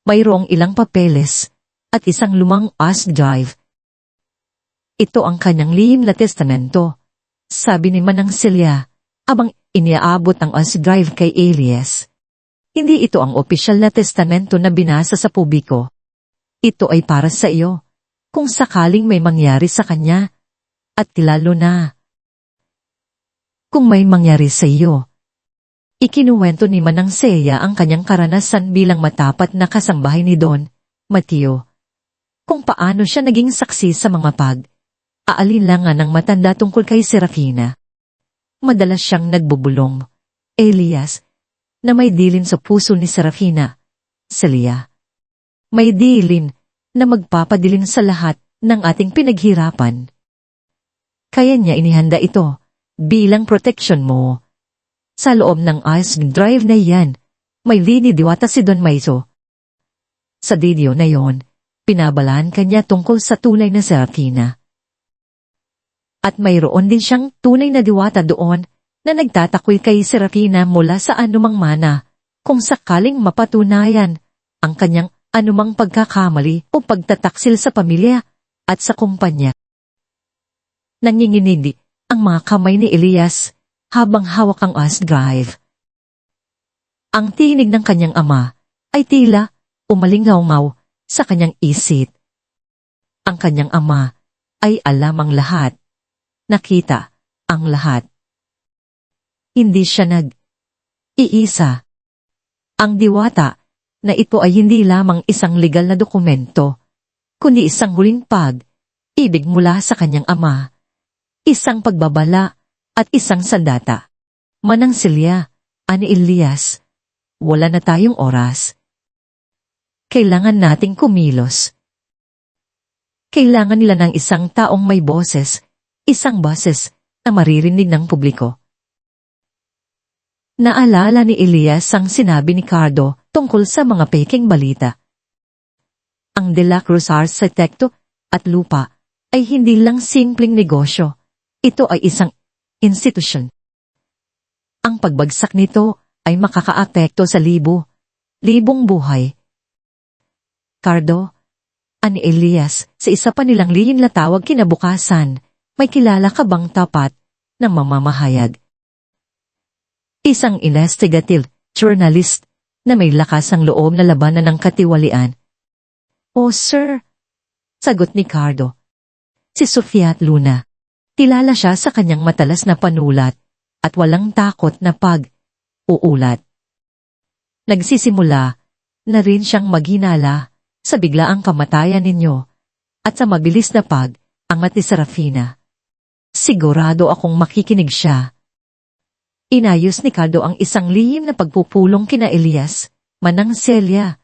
mayroong ilang papeles at isang lumang USB drive. Ito ang kanyang lihim na testamento, sabi ni Manang Celia, habang iniaabot ang USB drive kay Elias. Hindi ito ang opisyal na testamento na binasa sa publiko. Ito ay para sa iyo, kung sakaling may mangyari sa kanya, at lalo na kung may mangyari sa iyo. Ikinuwento ni Manang Celia ang kanyang karanasan bilang matapat na kasambahay ni Don Mateo, kung paano siya naging saksi sa mga pag-aalinlangan ng matanda tungkol kay Serafina. Madalas siyang nagbubulong, Elias, na may dilin sa puso ni Serafina, Celia. May dilin na magpapadilim sa lahat ng ating pinaghirapan. Kaya niya inihanda ito bilang protection mo. Sa loob ng ice drive na iyan, may linidiwata si Don Maiso. Sa video na yon, pinabalaan kanya tungkol sa tunay na Serafina. At mayroon din siyang tunay na diwata doon na nagtatakwil kay Serafina mula sa anumang mana kung sakaling mapatunayan ang kanyang anumang pagkakamali o pagtataksil sa pamilya at sa kumpanya. Nanginginig ang mga kamay ni Elias habang hawak ang USB drive. Ang tinig ng kanyang ama ay tila umalingaw-ngaw sa kanyang isip. Ang kanyang ama ay alam ang lahat, nakita ang lahat. Hindi siya nag-iisa. Ang diwata na ito ay hindi lamang isang legal na dokumento, kundi isang huling pag-ibig mula sa kanyang ama, isang pagbabala at isang sandata. Manang Celia, ani Elias, wala na tayong oras. Kailangan nating kumilos. Kailangan nila ng isang taong may boses, isang boses na maririnig ng publiko. Naalala ni Elias ang sinabi ni Cardo tungkol sa mga peking balita. Ang De La Cruz Arsitekto at Lupa ay hindi lang simpleng negosyo. Ito ay isang institusyon. Ang pagbagsak nito ay makakaapekto sa libong buhay. Cardo, ani Elias, sa isa pa nilang lihim na tawag kinabukasan, may kilala ka bang tapat na mamamahayag? Isang investigative journalist na may lakas ang loob na labanan ng katiwalian. Oh, sir, sagot ni Cardo. Si Sofia at Luna. Kilala siya sa kanyang matalas na panulat at walang takot na pag-uulat. Nagsisimula na rin siyang maghinala sa biglaang kamatayan ninyo at sa mabilis na pag-angat ni Serafina. Sigurado akong makikinig siya. Inayos ni Cardo ang isang lihim na pagpupulong kina Elias, Manang Celia,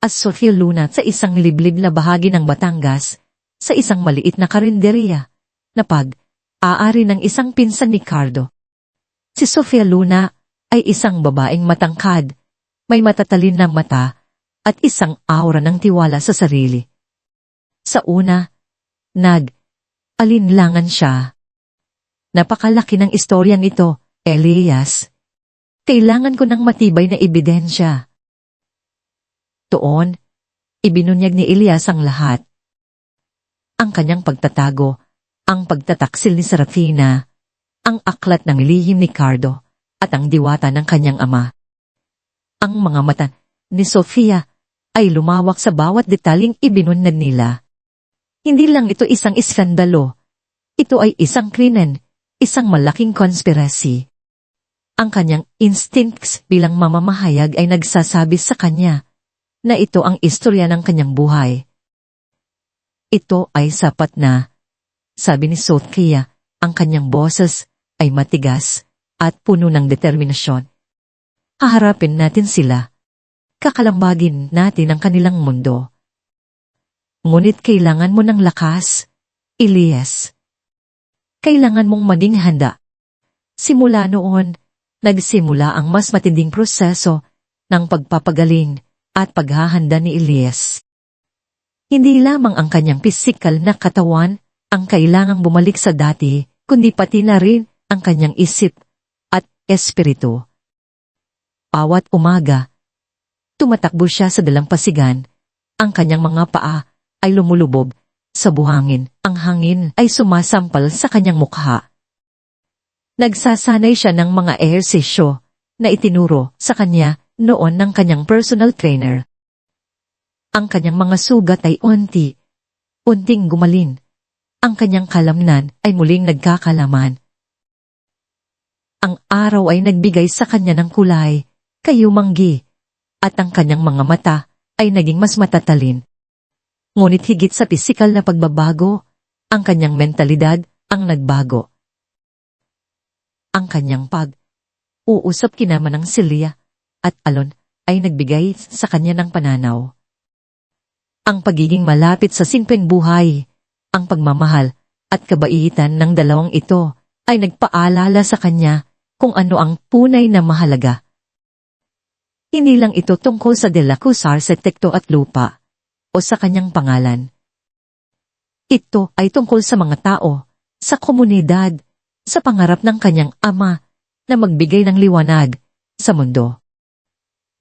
at Sofia Luna sa isang liblib na bahagi ng Batangas, sa isang maliit na karinderya, na pag-aari ng isang pinsan ni Cardo. Si Sofia Luna ay isang babaeng matangkad, may matatalim na mata, at isang aura ng tiwala sa sarili. Sa una, nag-alinlangan siya. Napakalaki ng istoryang ito, Elias. Kailangan ko ng matibay na ebidensya. Doon, ibinunyag ni Elias ang lahat. Ang kanyang pagtatago, ang pagtataksil ni Serafina, ang aklat ng lihim ni Cardo, at ang diwata ng kanyang ama. Ang mga mata ni Sofia ay lumawak sa bawat detaling ibinunyag nila. Hindi lang ito isang iskandalo. Ito ay isang krimen, isang malaking conspiracy. Ang kanyang instincts bilang mamamahayag ay nagsasabi sa kanya na ito ang istorya ng kanyang buhay. Ito ay sapat na, sabi ni Sofia, ang kanyang boses ay matigas at puno ng determinasyon. Haharapin natin sila. Kakalambagin natin ang kanilang mundo. Ngunit kailangan mo ng lakas, Elias. Kailangan mong maging handa. Simula noon, nagsimula ang mas matinding proseso ng pagpapagaling at paghahanda ni Elias. Hindi lamang ang kanyang pisikal na katawan ang kailangang bumalik sa dati, kundi pati na rin ang kanyang isip at espiritu. Bawat umaga, tumatakbo siya sa dalampasigan, ang kanyang mga paa ay lumulubog sa buhangin, ang hangin ay sumasampal sa kanyang mukha. Nagsasanay siya ng mga ehersisyo na itinuro sa kanya noon ng kanyang personal trainer. Ang kanyang mga sugat ay unting gumalin. Ang kanyang kalamnan ay muling nagkakalaman. Ang araw ay nagbigay sa kanya ng kulay, kayumanggi, at ang kanyang mga mata ay naging mas matatalin. Ngunit higit sa pisikal na pagbabago, ang kanyang mentalidad ang nagbago. Ang kanyang pag-uusap kinama ng Celia at Alon ay nagbigay sa kanya ng pananaw. Ang pagiging malapit sa simpleng buhay, ang pagmamahal at kabaitan ng dalawang ito ay nagpaalala sa kanya kung ano ang tunay na mahalaga. Hindi lang ito tungkol sa De La Cruz Arsitekto at Lupa o sa kanyang pangalan. Ito ay tungkol sa mga tao, sa komunidad, sa pangarap ng kanyang ama na magbigay ng liwanag sa mundo.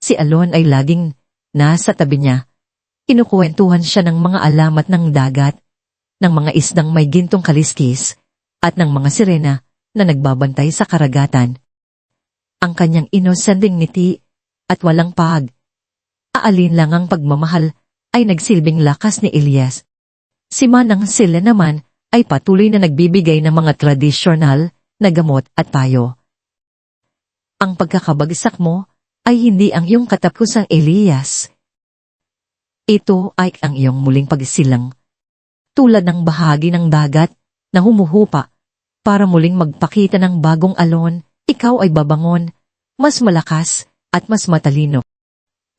Si Alon ay laging nasa tabi niya. Kinukwentuhan siya ng mga alamat ng dagat, ng mga isdang may gintong kaliskis, at ng mga sirena na nagbabantay sa karagatan. Ang kanyang innocent ngiti at walang aalin lang ang pagmamahal ay nagsilbing lakas ni Elias. Si Manang Sila naman ay patuloy na nagbibigay ng mga tradisyonal na gamot at payo. Ang pagkakabagsak mo ay hindi ang iyong katapusang Elias. Ito ay ang iyong muling pagsilang. Tulad ng bahagi ng dagat na humuhupa para muling magpakita ng bagong Alon, ikaw ay babangon, mas malakas at mas matalino.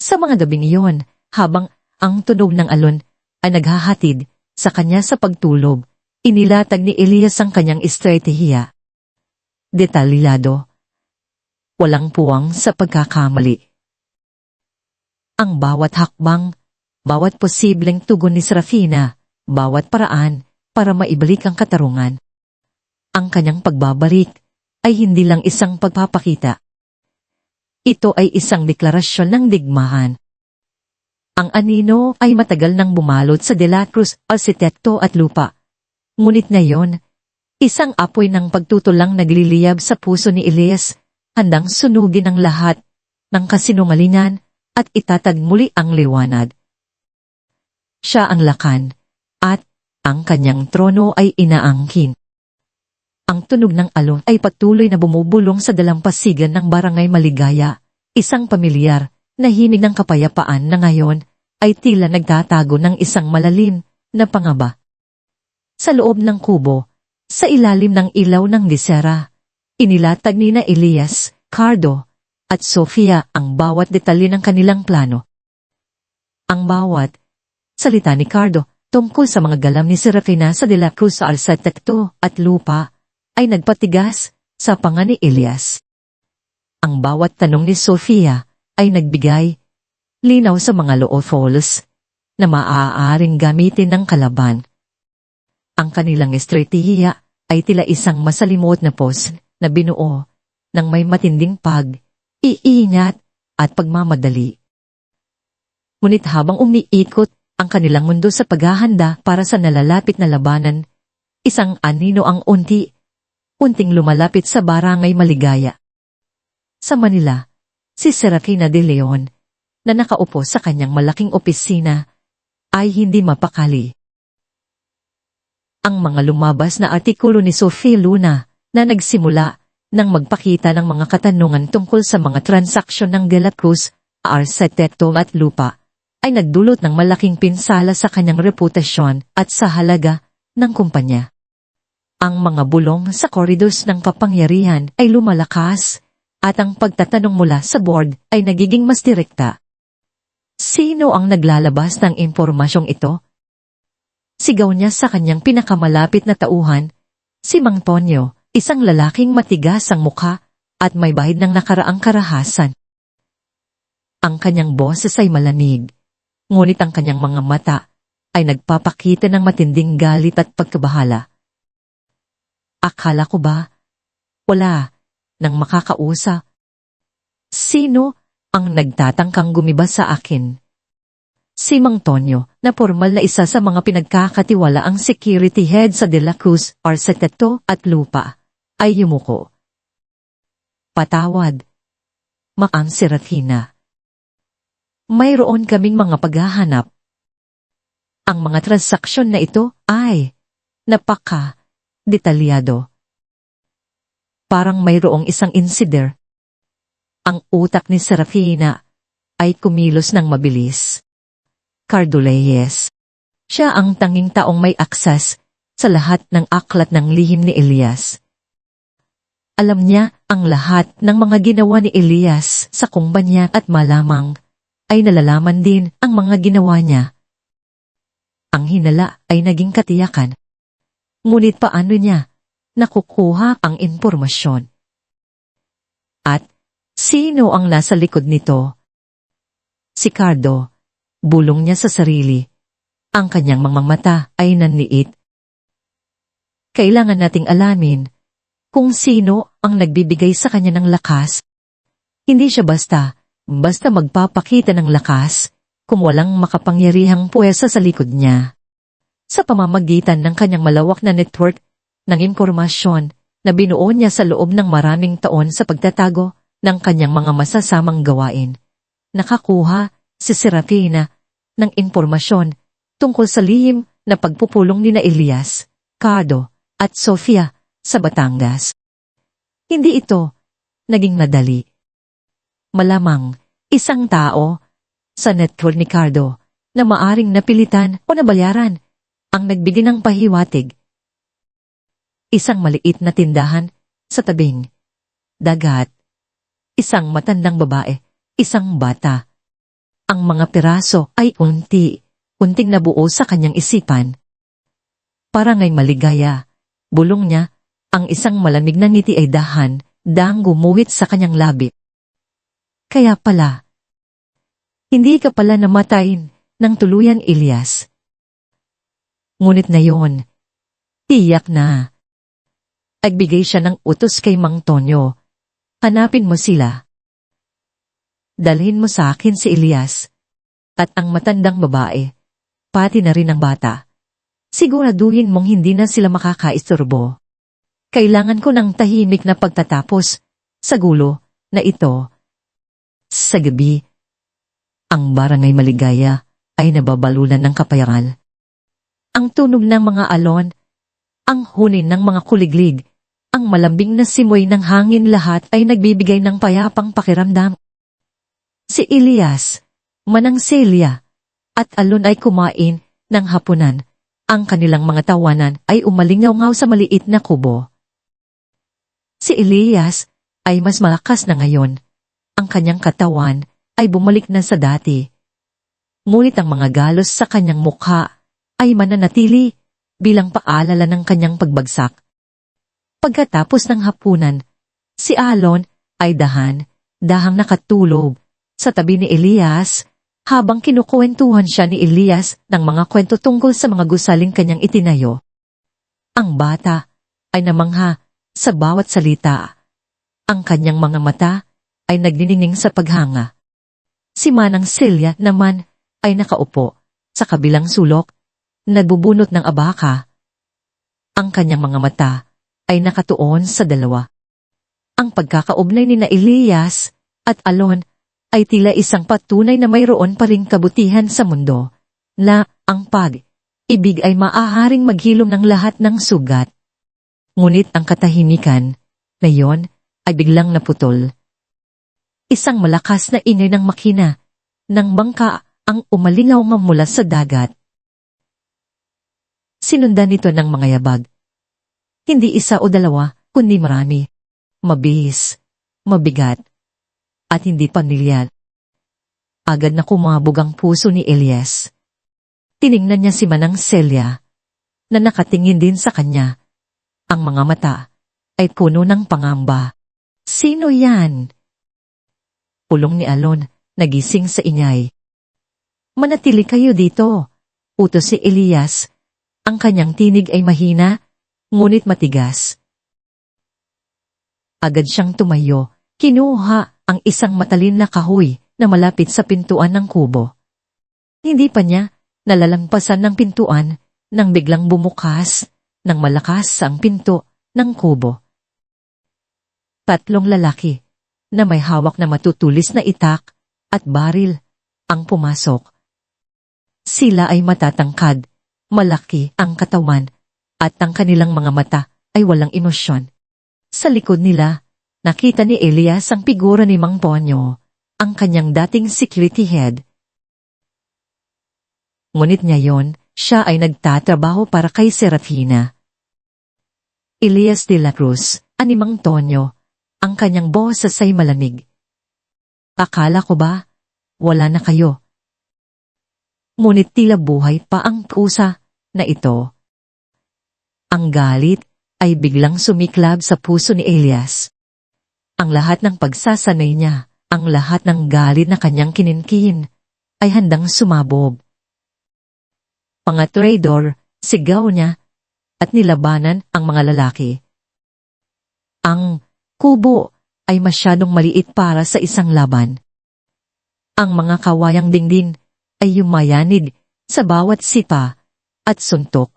Sa mga gabing iyon, habang ang tunog ng Alon ay naghahatid sa kanya sa pagtulog, inilatag ni Elias ang kanyang estratehiya. Detalyado. Walang puwang sa pagkakamali. Ang bawat hakbang, bawat posibleng tugon ni Serafina, bawat paraan para maibalik ang katarungan. Ang kanyang pagbabalik ay hindi lang isang pagpapakita. Ito ay isang deklarasyon ng digmaan. Ang anino ay matagal nang bumalot sa De La Cruz Arsitekto at Lupa. Ngunit ngayon, isang apoy ng pagtutulang nagliliyab sa puso ni Elias, handang sunugin ang lahat ng kasinungalingan at itatag muli ang liwanag. Siya ang lakan, at ang kanyang trono ay inaangkin. Ang tunog ng alon ay patuloy na bumubulong sa dalampasigan ng Barangay Maligaya, isang pamilyar na himig ng kapayapaan na ngayon ay tila nagtatago ng isang malalim na pangaba. Sa loob ng kubo, sa ilalim ng ilaw ng disera, inilatag ni na Elias, Cardo, at Sofia ang bawat detalye ng kanilang plano. Ang bawat salita ni Cardo tungkol sa mga galam ni Serafina sa De La Cruz Arsitekto at Lupa ay nagpatigas sa panga ni Elias. Ang bawat tanong ni Sofia ay nagbigay linaw sa mga loopholes na maaaring gamitin ng kalaban. Ang kanilang estratehiya ay tila isang masalimuot na pos na binuo ng may matinding iingat at pagmamadali. Ngunit habang umiikot ang kanilang mundo sa paghahanda para sa nalalapit na labanan, isang anino ang unting lumalapit sa Barangay Maligaya. Sa Manila, si Serafina de Leon, na nakaupo sa kanyang malaking opisina, ay hindi mapakali. Ang mga lumabas na artikulo ni Sophie Luna na nagsimula nang magpakita ng mga katanungan tungkol sa mga transaksyon ng De La Cruz, Arsitekto at Lupa, ay nagdulot ng malaking pinsala sa kanyang reputasyon at sa halaga ng kumpanya. Ang mga bulong sa koridors ng kapangyarihan ay lumalakas at ang pagtatanong mula sa board ay nagiging mas direkta. Sino ang naglalabas ng impormasyong ito? Sigaw niya sa kanyang pinakamalapit na tauhan, si Mang Tonyo, isang lalaking matigas ang mukha at may bahid ng nakaraang karahasan. Ang kanyang boses ay malamig, ngunit ang kanyang mga mata ay nagpapakita ng matinding galit at pagkabahala. Akala ko ba? Wala nang makakausap. Sino ang nagtatangkang gumiba sa akin? Si Mang Tonyo, na formal na isa sa mga pinagkakatiwalaang security head sa De La Cruz, Arceteto at Lupa, ay yumuko. Patawad, Ma'am Serafina. Mayroon kaming mga paghahanap. Ang mga transaksyon na ito ay napaka-detalyado. Parang mayroong isang insider. Ang utak ni Serafina ay kumilos ng mabilis. Carduleyes. Siya ang tanging taong may akses sa lahat ng aklat ng lihim ni Elias. Alam niya ang lahat ng mga ginawa ni Elias sa kumpanya at malamang ay nalalaman din ang mga ginawa niya. Ang hinala ay naging katiyakan. Ngunit paano niya nakukuha ang impormasyon? At sino ang nasa likod nito? Si Cardo, bulong niya sa sarili. Ang kanyang mga mata ay nanliit. Kailangan nating alamin kung sino ang nagbibigay sa kanya ng lakas. Hindi siya basta magpapakita ng lakas kung walang makapangyarihang puwersa sa likod niya. Sa pamamagitan ng kanyang malawak na network ng impormasyon na binuo niya sa loob ng maraming taon sa pagtatago ng kanyang mga masasamang gawain, nakakuha si Serafina ng impormasyon tungkol sa lihim na pagpupulong ni na Elias, Cardo at Sofia sa Batangas. Hindi ito naging madali. Malamang isang tao sa network ni Cardo na maaring napilitan o nabayaran ang nagbigay ng pahiwatig. Isang maliit na tindahan sa tabing dagat, isang matandang babae, isang bata. Ang mga piraso ay unting nabuo sa kanyang isipan. Parang ay maligaya, bulong niya, ang isang malamig na ngiti ay dahang gumuhit sa kanyang labi. Kaya pala, hindi ka pala namatayin ng tuluyan, Elias. Ngunit na yon, tiyak na. Nagbigay siya ng utos kay Mang Tonyo. Hanapin mo sila. Dalhin mo sa akin si Elias at ang matandang babae, pati na rin ang bata. Siguraduhin mong hindi na sila makakaisturbo. Kailangan ko ng tahimik na pagtatapos sa gulo na ito. Sa gabi, ang barangay Maligaya ay nababalunan ng kapayaran. Ang tunog ng mga alon, ang hunin ng mga kuliglig, ang malambing na simoy ng hangin, lahat ay nagbibigay ng payapang pakiramdam. Si Elias, Manang Celia, at Alon ay kumain ng hapunan. Ang kanilang mga tawanan ay umalingaw-ngaw sa maliit na kubo. Si Elias ay mas malakas na ngayon. Ang kanyang katawan ay bumalik na sa dati. Ngunit ang mga galos sa kanyang mukha ay mananatili bilang paalala ng kanyang pagbagsak. Pagkatapos ng hapunan, si Alon ay dahang nakatulog sa tabi ni Elias habang kinukwentuhan siya ni Elias ng mga kwento tungkol sa mga gusaling kanyang itinayo. Ang bata ay namangha sa bawat salita. Ang kanyang mga mata ay nagniningning sa paghanga. Si Manang Celia naman ay nakaupo sa kabilang sulok, nagbubunot ng abaka. Ang kanyang mga mata ay nakatuon sa dalawa. Ang pagkakaugnay ni na Elias at Alon ay tila isang patunay na mayroon pa ring kabutihan sa mundo, na ang pag-ibig ay maaaring maghilom ng lahat ng sugat. Ngunit ang katahimikan na yon ay biglang naputol. Isang malakas na ingay ng makina ng bangka ang umalingaw mula sa dagat. Sinundan nito ng mga yabag. Hindi isa o dalawa, kundi marami. Mabihis, mabigat, at hindi pamilyar. Agad na kumabog ang puso ni Elias. Tiningnan niya si Manang Celia, na nakatingin din sa kanya. Ang mga mata ay puno ng pangamba. Sino yan? Pulong ni Alon nagising sa ingay. Manatili kayo dito, utos si Elias. Ang kanyang tinig ay mahina, ngunit matigas. Agad siyang tumayo, kinuha ang isang matalin na kahoy na malapit sa pintuan ng kubo. Hindi pa niya nalalangpasan ng pintuan nang biglang bumukas ng malakas ang pinto ng kubo. 3 lalaki na may hawak na matutulis na itak at baril ang pumasok. Sila ay matatangkad, malaki ang katawan, at ang kanilang mga mata ay walang emosyon. Sa likod nila, nakita ni Elias ang figura ni Mang Tonyo, ang kanyang dating security head. Ngunit ngayon, siya ay nagtatrabaho para kay Serafina. Elias de la Cruz, ani Mang Tonyo, ang kanyang boses ay malamig. Akala ko ba, wala na kayo? Ngunit tila buhay pa ang kusa na ito. Ang galit ay biglang sumiklab sa puso ni Elias. Ang lahat ng pagsasanay niya, ang lahat ng galit na kanyang kininkin, ay handang sumabog. Mga traidor, sigaw niya, at nilabanan ang mga lalaki. Ang kubo ay masyadong maliit para sa isang laban. Ang mga kawayang dingding ay yumayanid sa bawat sipa at suntok.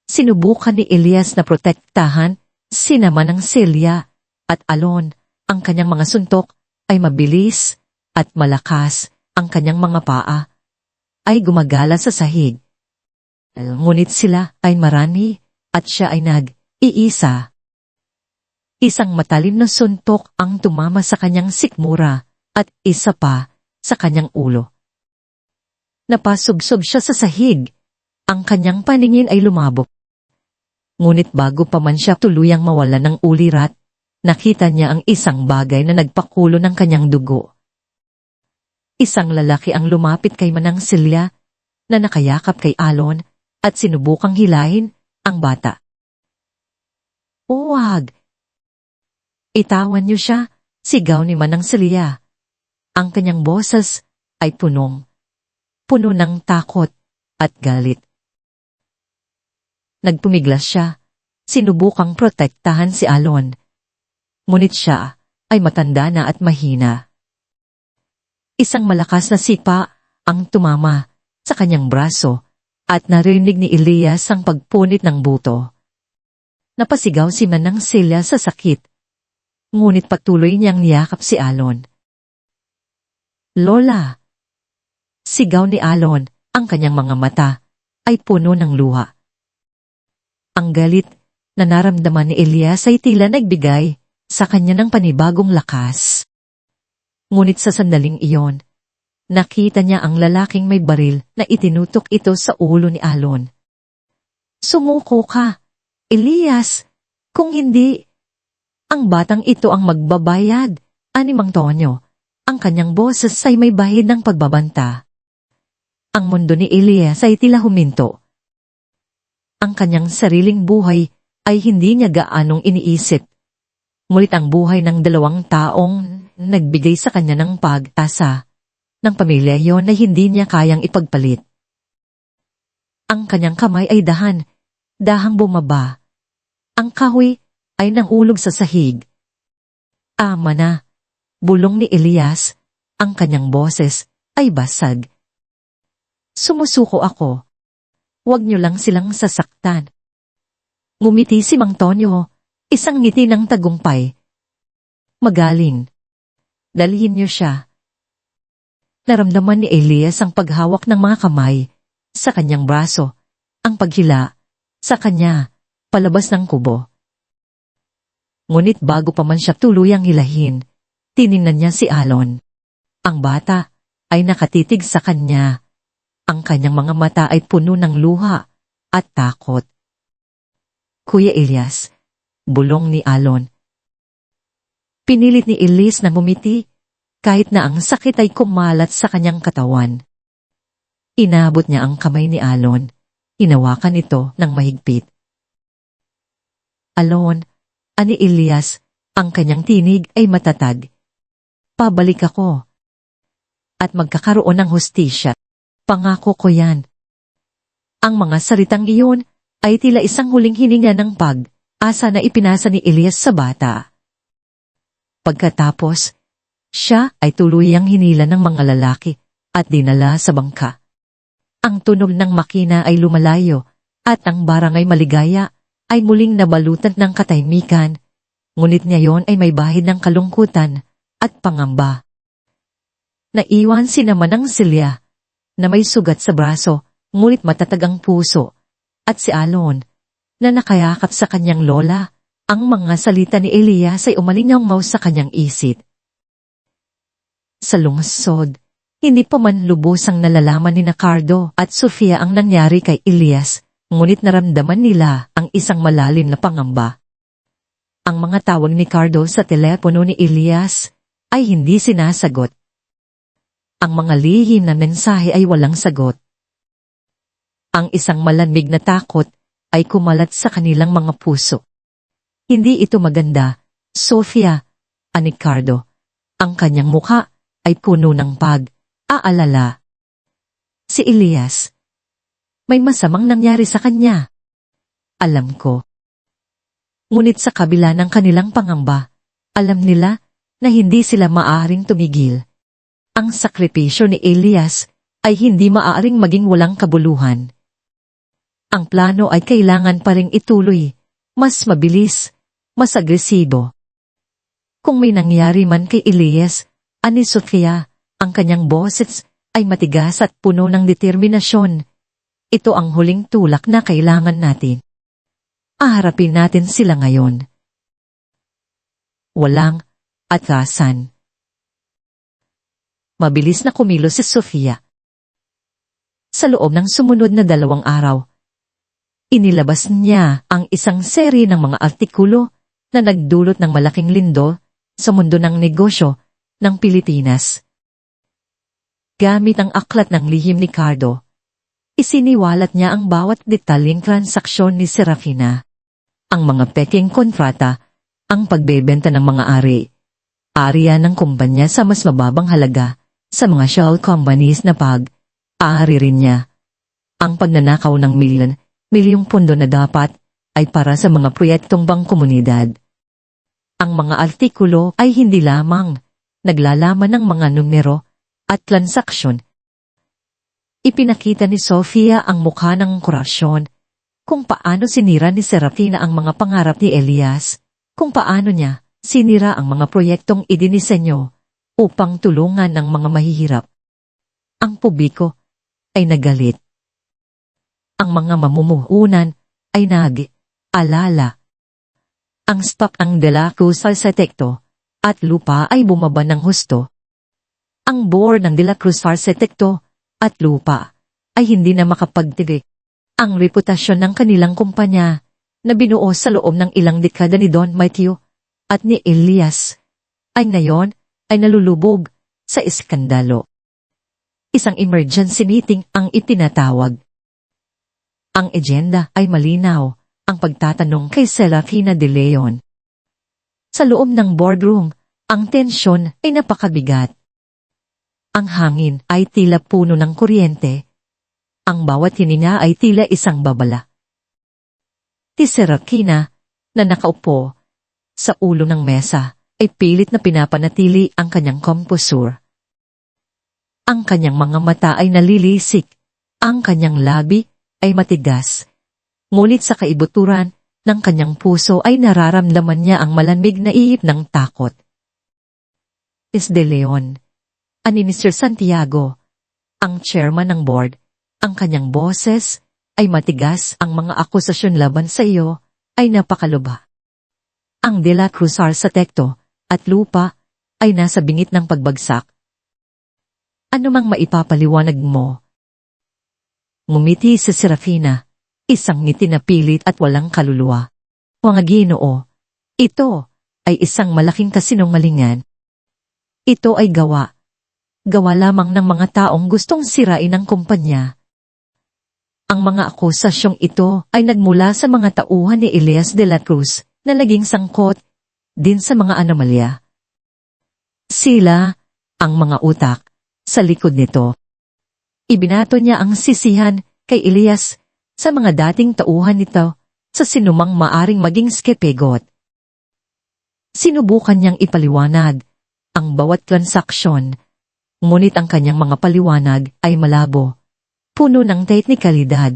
Sinubukan ni Elias na protektahan sinama ng Celia at Alon. Ang kanyang mga suntok ay mabilis at malakas. Ang kanyang mga paa ay gumagala sa sahig. Ngunit sila ay marami at siya ay nag-iisa. Isang matalim na suntok ang tumama sa kanyang sikmura at isa pa sa kanyang ulo. Napasubsob siya sa sahig. Ang kanyang paningin ay lumabok. Ngunit bago pa man siya tuluyang mawala ng ulirat, nakita niya ang isang bagay na nagpakulo ng kanyang dugo. Isang lalaki ang lumapit kay Manang Celia na nakayakap kay Alon at sinubukang hilahin ang bata. Huwag! Itawan niyo siya, sigaw ni Manang Celia. Ang kanyang boses ay puno ng takot at galit. Nagpumiglas siya, sinubukang protektahan si Alon. Ngunit siya ay matanda na at mahina. Isang malakas na sipa ang tumama sa kanyang braso at narinig ni Elias ang pagpunit ng buto. Napasigaw si Manang Celia sa sakit. Ngunit patuloy niyang niyakap si Alon. Lola! Sigaw ni Alon, ang kanyang mga mata ay puno ng luha. Ang galit na naramdaman ni Elias ay tila nagbigay sa kanya ng panibagong lakas. Ngunit sa sandaling iyon, nakita niya ang lalaking may baril na itinutok ito sa ulo ni Alon. Sumuko ka, Elias! Kung hindi, ang batang ito ang magbabayad, ani Mang Tonyo. Ang kanyang boses ay may bahid ng pagbabanta. Ang mundo ni Elias ay tila huminto. Ang kanyang sariling buhay ay hindi niya gaanong iniisip. Ngunit ang buhay ng 2 taong nagbigay sa kanya ng pag-asa ng pamilya yon na hindi niya kayang ipagpalit. Ang kanyang kamay ay dahang bumaba. Ang kahoy ay nahulog sa sahig. Ama na, bulong ni Elias, ang kanyang boses ay basag. Sumusuko ako. Huwag niyo lang silang sasaktan. Ngumiti si Mang Tonyo, isang ngiti ng tagumpay. Magaling. Dalhin niyo siya. Naramdaman ni Elias ang paghawak ng mga kamay sa kanyang braso, ang paghila sa kanya palabas ng kubo. Ngunit bago pa man siya tuluyang hilahin, tiningnan niya si Alon. Ang bata ay nakatitig sa kanya. Ang kanyang mga mata ay puno ng luha at takot. Kuya Elias, bulong ni Alon. Pinilit ni Elias na ngumiti, kahit na ang sakit ay kumalat sa kanyang katawan. Inabot niya ang kamay ni Alon. Hinawakan ito ng mahigpit. Alon, ani Elias, ang kanyang tinig ay matatag. pabalik ako. At magkakaroon ng hustisya. Pangako ko yan. Ang mga salitang iyon ay tila isang huling hininga ng pag-asa na ipinasa ni Elias sa bata. Pagkatapos, siya ay tuluyang hinila ng mga lalaki at dinala sa bangka. Ang tunog ng makina ay lumalayo at ang barangay Maligaya ay muling nabalutan ng katahimikan, ngunit ngayon ay may bahid ng kalungkutan at pangamba. Naiwan si naman ang Celia, na may sugat sa braso, ngunit matatag ang puso, at si Alon, na nakayakap sa kanyang lola. Ang mga salita ni Elias ay umalingaw sa kanyang isip. Sa lungsod, hindi pa man lubusang nalalaman ni Cardo at Sofia ang nangyari kay Elias, ngunit naramdaman nila ang isang malalim na pangamba. Ang mga tawag ni Cardo sa telepono ni Elias ay hindi sinasagot. Ang mga lihim na mensahe ay walang sagot. Ang isang malamig na takot ay kumalat sa kanilang mga puso. Hindi ito maganda, Sofia, ani Cardo. Ang kanyang mukha ay puno ng pag-aalala. Si Elias, may masamang nangyari sa kanya. Alam ko. Ngunit sa kabila ng kanilang pangamba, alam nila na hindi sila maaaring tumigil. Ang sakripisyo ni Elias ay hindi maaaring maging walang kabuluhan. Ang plano ay kailangan pa ring ituloy, mas mabilis, mas agresibo. Kung may nangyari man kay Elias, ani Sofia, ang kanyang boses ay matigas at puno ng determinasyon. Ito ang huling tulak na kailangan natin. Aharapin natin sila ngayon. Walang atrasan. Mabilis na kumilos si Sofia. Sa loob ng sumunod na 2 araw, inilabas niya ang isang seri ng mga artikulo na nagdulot ng malaking lindol sa mundo ng negosyo ng Pilipinas. Gamit ang aklat ng lihim ni Cardo, isiniwalat niya ang bawat detalyeng transaksyon ni Serafina. Ang mga peking kontrata, ang pagbebenta ng mga ari-ariya ng kumpanya sa mas mababang halaga sa mga shell companies na pag-aari rin niya. Ang pagnanakaw ng milyong pondo na dapat ay para sa mga proyektong bangkomunidad. Ang mga artikulo ay hindi lamang naglalaman ng mga numero at transaksyon. Ipinakita ni Sofia ang mukha ng korupsyon, kung paano sinira ni Serafina ang mga pangarap ni Elias, kung paano niya sinira ang mga proyektong idinisenyo upang tulungan ng mga mahihirap. Ang publiko ay nagalit. Ang mga mamumuhunan ay nag-alala. Ang stock ang De La Cruz Arquitecto at lupa ay bumaba ng husto. Ang board ng De La Cruz Arquitecto at lupa ay hindi na makapagtibik. Ang reputasyon ng kanilang kumpanya na binuo sa loob ng ilang dekada ni Don Matthew at ni Elias ay ngayon ay nalulubog sa iskandalo. Isang emergency meeting ang itinatawag. Ang agenda ay malinaw, ang pagtatanong kay Serafina de Leon. Sa loob ng boardroom, ang tensyon ay napakabigat. Ang hangin ay tila puno ng kuryente. Ang bawat hininga ay tila isang babala. Si Serafina, na nakaupo sa ulo ng mesa, ay pilit na pinapanatili ang kanyang composure. Ang kanyang mga mata ay nalilisik, ang kanyang labi ay matigas. Ngunit sa kaibuturan ng kanyang puso ay nararamdaman niya ang malamig na ihip ng takot. Is De Leon, ani Mr. Santiago, ang chairman ng board, ang kanyang boses ay matigas, ang mga akusasyon laban sa iyo ay napakalubha. Ang De La Cruz Arquitecto at lupa ay nasa bingit ng pagbagsak. Ano mang maipapaliwanag mo? Ngumiti si Serafina, isang ngiti na pilit at walang kaluluwa. Mga Ginoo, ito ay isang malaking kasinungalingan. Ito ay gawa lamang ng mga taong gustong sirain ang kumpanya. Ang mga akusasyong ito ay nagmula sa mga tauhan ni Elias de la Cruz na naging sangkot din sa mga anomalya. sila, ang mga utak, sa likod nito. Ibinato niya ang sisihan kay Elias sa mga dating tauhan nito sa sinumang maaring maging skepegot. Sinubukan niyang ipaliwanag ang bawat transaksyon, ngunit ang kanyang mga paliwanag ay malabo, puno ng teknikalidad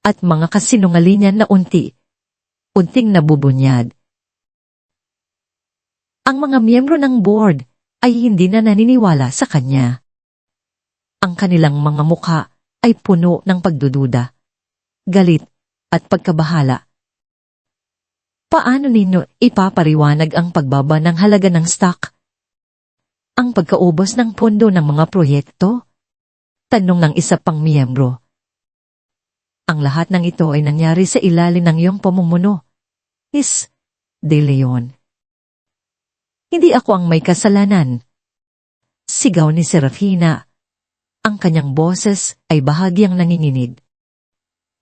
at mga kasinungalingan na unting nabubunyad. Ang mga miyembro ng board ay hindi na naniniwala sa kanya. Ang kanilang mga mukha ay puno ng pagdududa, galit at pagkabahala. Paano ninyo ipapariwanag ang pagbaba ng halaga ng stock? Ang pagkaubos ng pondo ng mga proyekto? Tanong ng isa pang miyembro. Ang lahat ng ito ay nangyari sa ilalim ng iyong pamumuno, Miss De Leon. Hindi ako ang may kasalanan. Sigaw ni Serafina. Ang kanyang boses ay bahagyang nanginginig.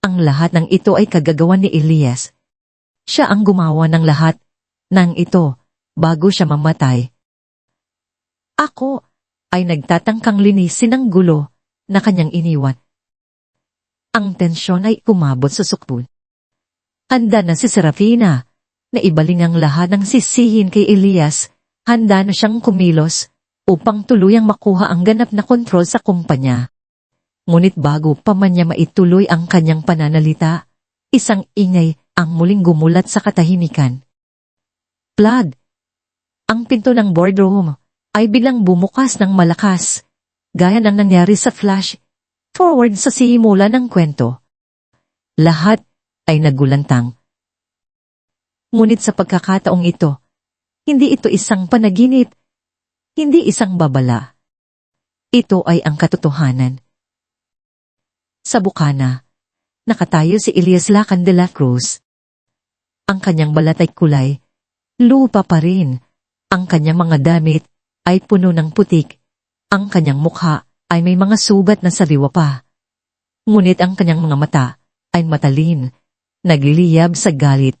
Ang lahat ng ito ay kagagawan ni Elias. Siya ang gumawa ng lahat ng ito bago siya mamatay. Ako ay nagtatangkang linisin ang gulo na kanyang iniwan. Ang tensyon ay kumabot sa sukbun. Handa na si Serafina na ibaling ang lahat ng sisihin kay Elias. Handa na siyang kumilos upang tuluyang makuha ang ganap na kontrol sa kumpanya. Ngunit bago pa man niya maituloy ang kanyang pananalita, isang ingay ang muling gumulat sa katahimikan. Plug! Ang pinto ng boardroom ay biglang bumukas ng malakas, gaya ng nangyari sa flash forward sa simula ng kwento. Lahat ay nagulantang. Ngunit sa pagkakataong ito, hindi ito isang panaginip, hindi isang babala. Ito ay ang katotohanan. Sa bukana, nakatayo si Elias Lacan de la Cruz. Ang kanyang balat ay kulay, lupa pa rin. Ang kanyang mga damit ay puno ng putik. Ang kanyang mukha ay may mga sugat na sariwa pa. Ngunit ang kanyang mga mata ay matalin, nagliliyab sa galit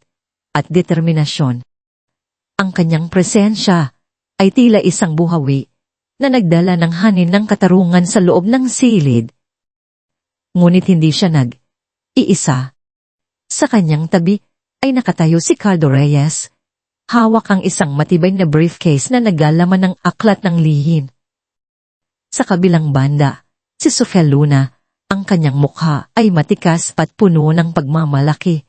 at determinasyon. Ang kanyang presensya ay tila isang buhawi na nagdala ng hanin ng katarungan sa loob ng silid. Ngunit hindi siya iisa. Sa kanyang tabi ay nakatayo si Cardo Reyes. Hawak ang isang matibay na briefcase na naglalaman ng aklat ng lihim. Sa kabilang banda, si Sofia Luna, ang kanyang mukha ay matikas at puno ng pagmamalaki,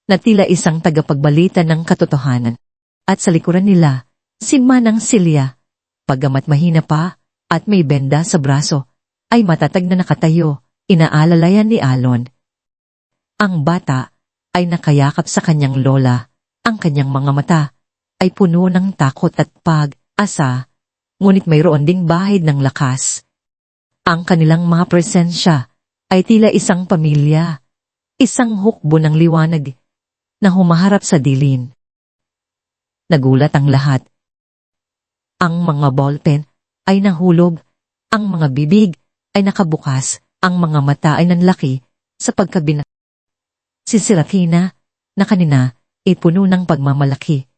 na tila isang tagapagbalita ng katotohanan. At sa likuran nila, si Manang Celia, pagamat mahina pa at may benda sa braso, ay matatag na nakatayo, inaalalayan ni Alon. Ang bata ay nakayakap sa kanyang lola, ang kanyang mga mata ay puno ng takot at pag-asa, ngunit mayroon ding bahid ng lakas. Ang kanilang mga presensya ay tila isang pamilya, isang hukbo ng liwanag na humaharap sa dilim. Nagulat ang lahat. Ang mga ballpen ay nahulog, ang mga bibig ay nakabukas, ang mga mata ay nanlaki sa pagkabina. Si Serafina, na kanina puno ng pagmamalaki,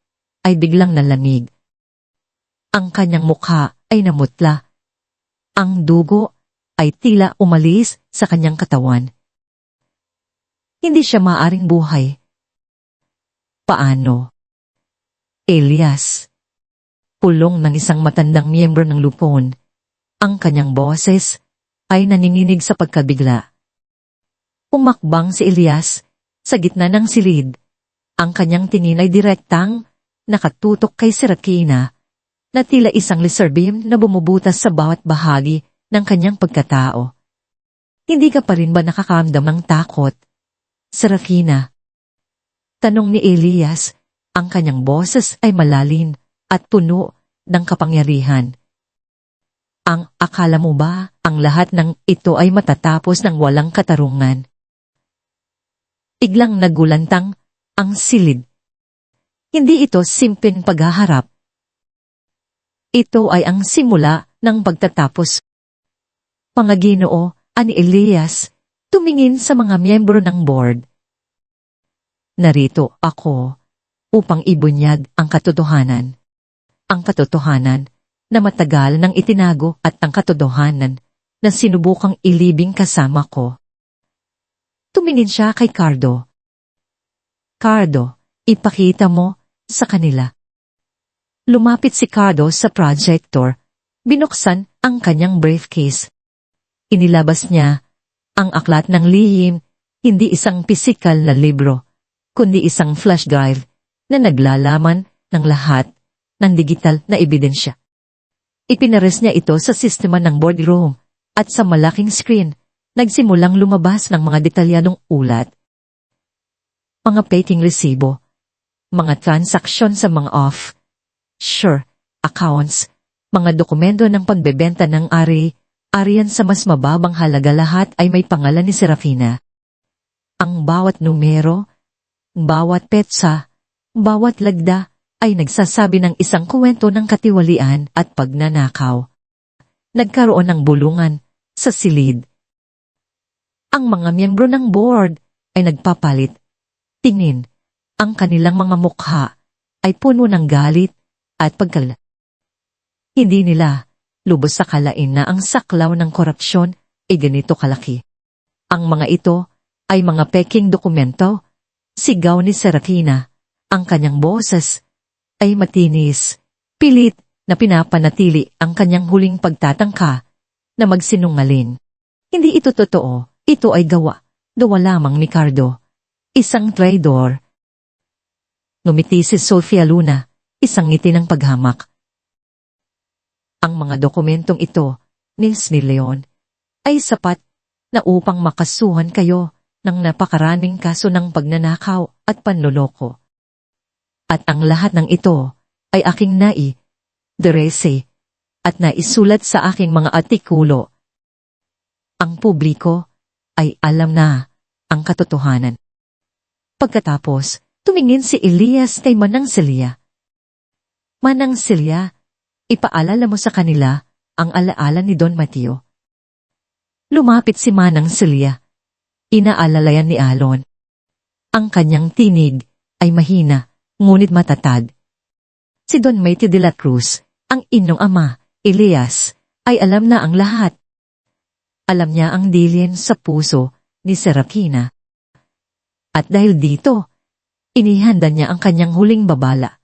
ay biglang nalamig. Ang kanyang mukha ay namutla. Ang dugo ay tila umalis sa kanyang katawan. Hindi siya maaring buhay. Paano? Elias. Pulong ng isang matandang miyembro ng lupon. Ang kanyang boses ay naninginig sa pagkabigla. Umakbang si Elias sa gitna ng silid. Ang kanyang tingin ay direktang nakatutok kay Serafina na tila isang laser beam na bumubutas sa bawat bahagi ng kanyang pagkatao. Hindi ka pa rin ba nakakaramdam ng takot, Serafina? Tanong ni Elias. Ang kanyang boses ay malalim at puno ng kapangyarihan. Ang akala mo ba ang lahat ng ito ay matatapos ng walang katarungan? Biglang nagulantang ang silid. Hindi ito simpleng paghaharap. Ito ay ang simula ng pagtatapos. Mga Ginoo, ani Elias, tumingin sa mga miyembro ng board. Narito ako upang ibunyag ang katotohanan. Ang katotohanan na matagal nang itinago at ang katotohanan na sinubukang ilibing kasama ko. Tumingin siya kay Cardo. Cardo, ipakita mo sa kanila. Lumapit si Cardo sa projector, binuksan ang kanyang briefcase. Inilabas niya ang aklat ng lihim, hindi isang pisikal na libro, kundi isang flash drive na naglalaman ng lahat ng digital na ebidensya. Ipinares niya ito sa sistema ng boardroom at sa malaking screen, nagsimulang lumabas ng mga detalyadong ulat. Mga peking resibo, mga transaksyon sa mga offshore accounts, mga dokumento ng pagbebenta ng arian sa mas mababang halaga, lahat ay may pangalan ni Serafina. Ang bawat numero, bawat petsa, bawat lagda ay nagsasabi ng isang kwento ng katiwalian at pagnanakaw. Nagkaroon ng bulungan sa silid. Ang mga miyembro ng board ay nagpapalit. Tingin, ang kanilang mga mukha ay puno ng galit at pagkala. Hindi nila lubos sa kalain na ang saklaw ng korupsyon ay ganito kalaki. Ang mga ito ay mga peking dokumento. Sigaw ni Serafina. Ang kanyang boses ay matinis, pilit na pinapanatili ang kanyang huling pagtatangka na magsinungaling. Hindi ito totoo, ito ay gawa lamang ni Cardo, isang traidor. Ngumiti si Sofia Luna, isang ngiti ng paghamak. Ang mga dokumentong ito, ni Leon, ay sapat na upang makasuhan kayo ng napakaraming kaso ng pagnanakaw at panloloko. At ang lahat ng ito ay aking derese at naisulat sa aking mga artikulo. Ang publiko ay alam na ang katotohanan. Pagkatapos, tumingin si Elias kay Manang Celia. Manang Celia, ipaalala mo sa kanila ang alaala ni Don Mateo. Lumapit si Manang Celia. Inaalalayan ni Alon. Ang kanyang tinig ay mahina, ngunit matatag. Si Don Mateo de la Cruz, ang inyong ama, Elias, ay alam na ang lahat. Alam niya ang dilin sa puso ni Serafina. At dahil dito, inihanda niya ang kanyang huling babala.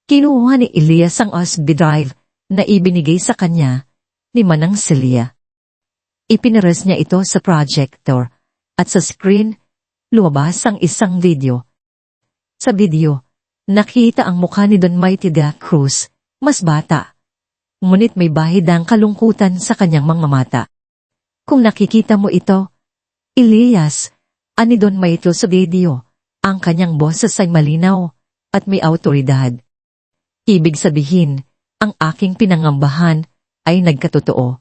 Kinuha ni Elias ang USB drive na ibinigay sa kanya ni Manang Celia. Ipinares niya ito sa projector at sa screen, lumabas ang isang video. Sa video, nakita ang mukha ni Don Mateo de la Cruz, mas bata. Ngunit may bahid ang kalungkutan sa kanyang mga mata. Kung nakikita mo ito, Elias, ani Don Mateo sa video, ang kanyang boses ay malinaw at may autoridad. Ibig sabihin, ang aking pinangambahan ay nagkatotoo.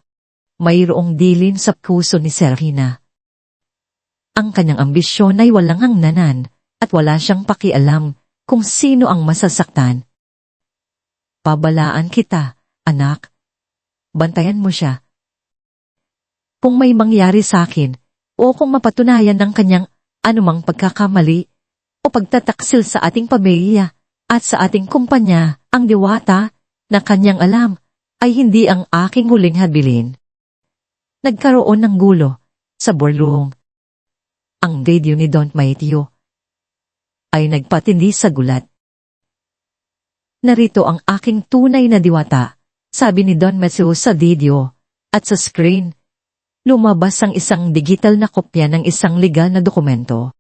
Mayroong dilin sa puso ni Serafina. Ang kanyang ambisyon ay walang hangganan at wala siyang pakialam kung sino ang masasaktan. Pabalaan kita, anak. Bantayan mo siya. Kung may mangyari sa akin o kung mapatunayan ng kanyang anumang pagkakamali o pagtataksil sa ating pamilya at sa ating kumpanya, ang diwata na kanyang alam ay hindi ang aking huling habilin. Nagkaroon ng gulo sa boardroom. Ang video ni Don Mateo ay nagpatindi sa gulat. Narito ang aking tunay na diwata, sabi ni Don Mateo sa video, at sa screen, lumabas ang isang digital na kopya ng isang legal na dokumento.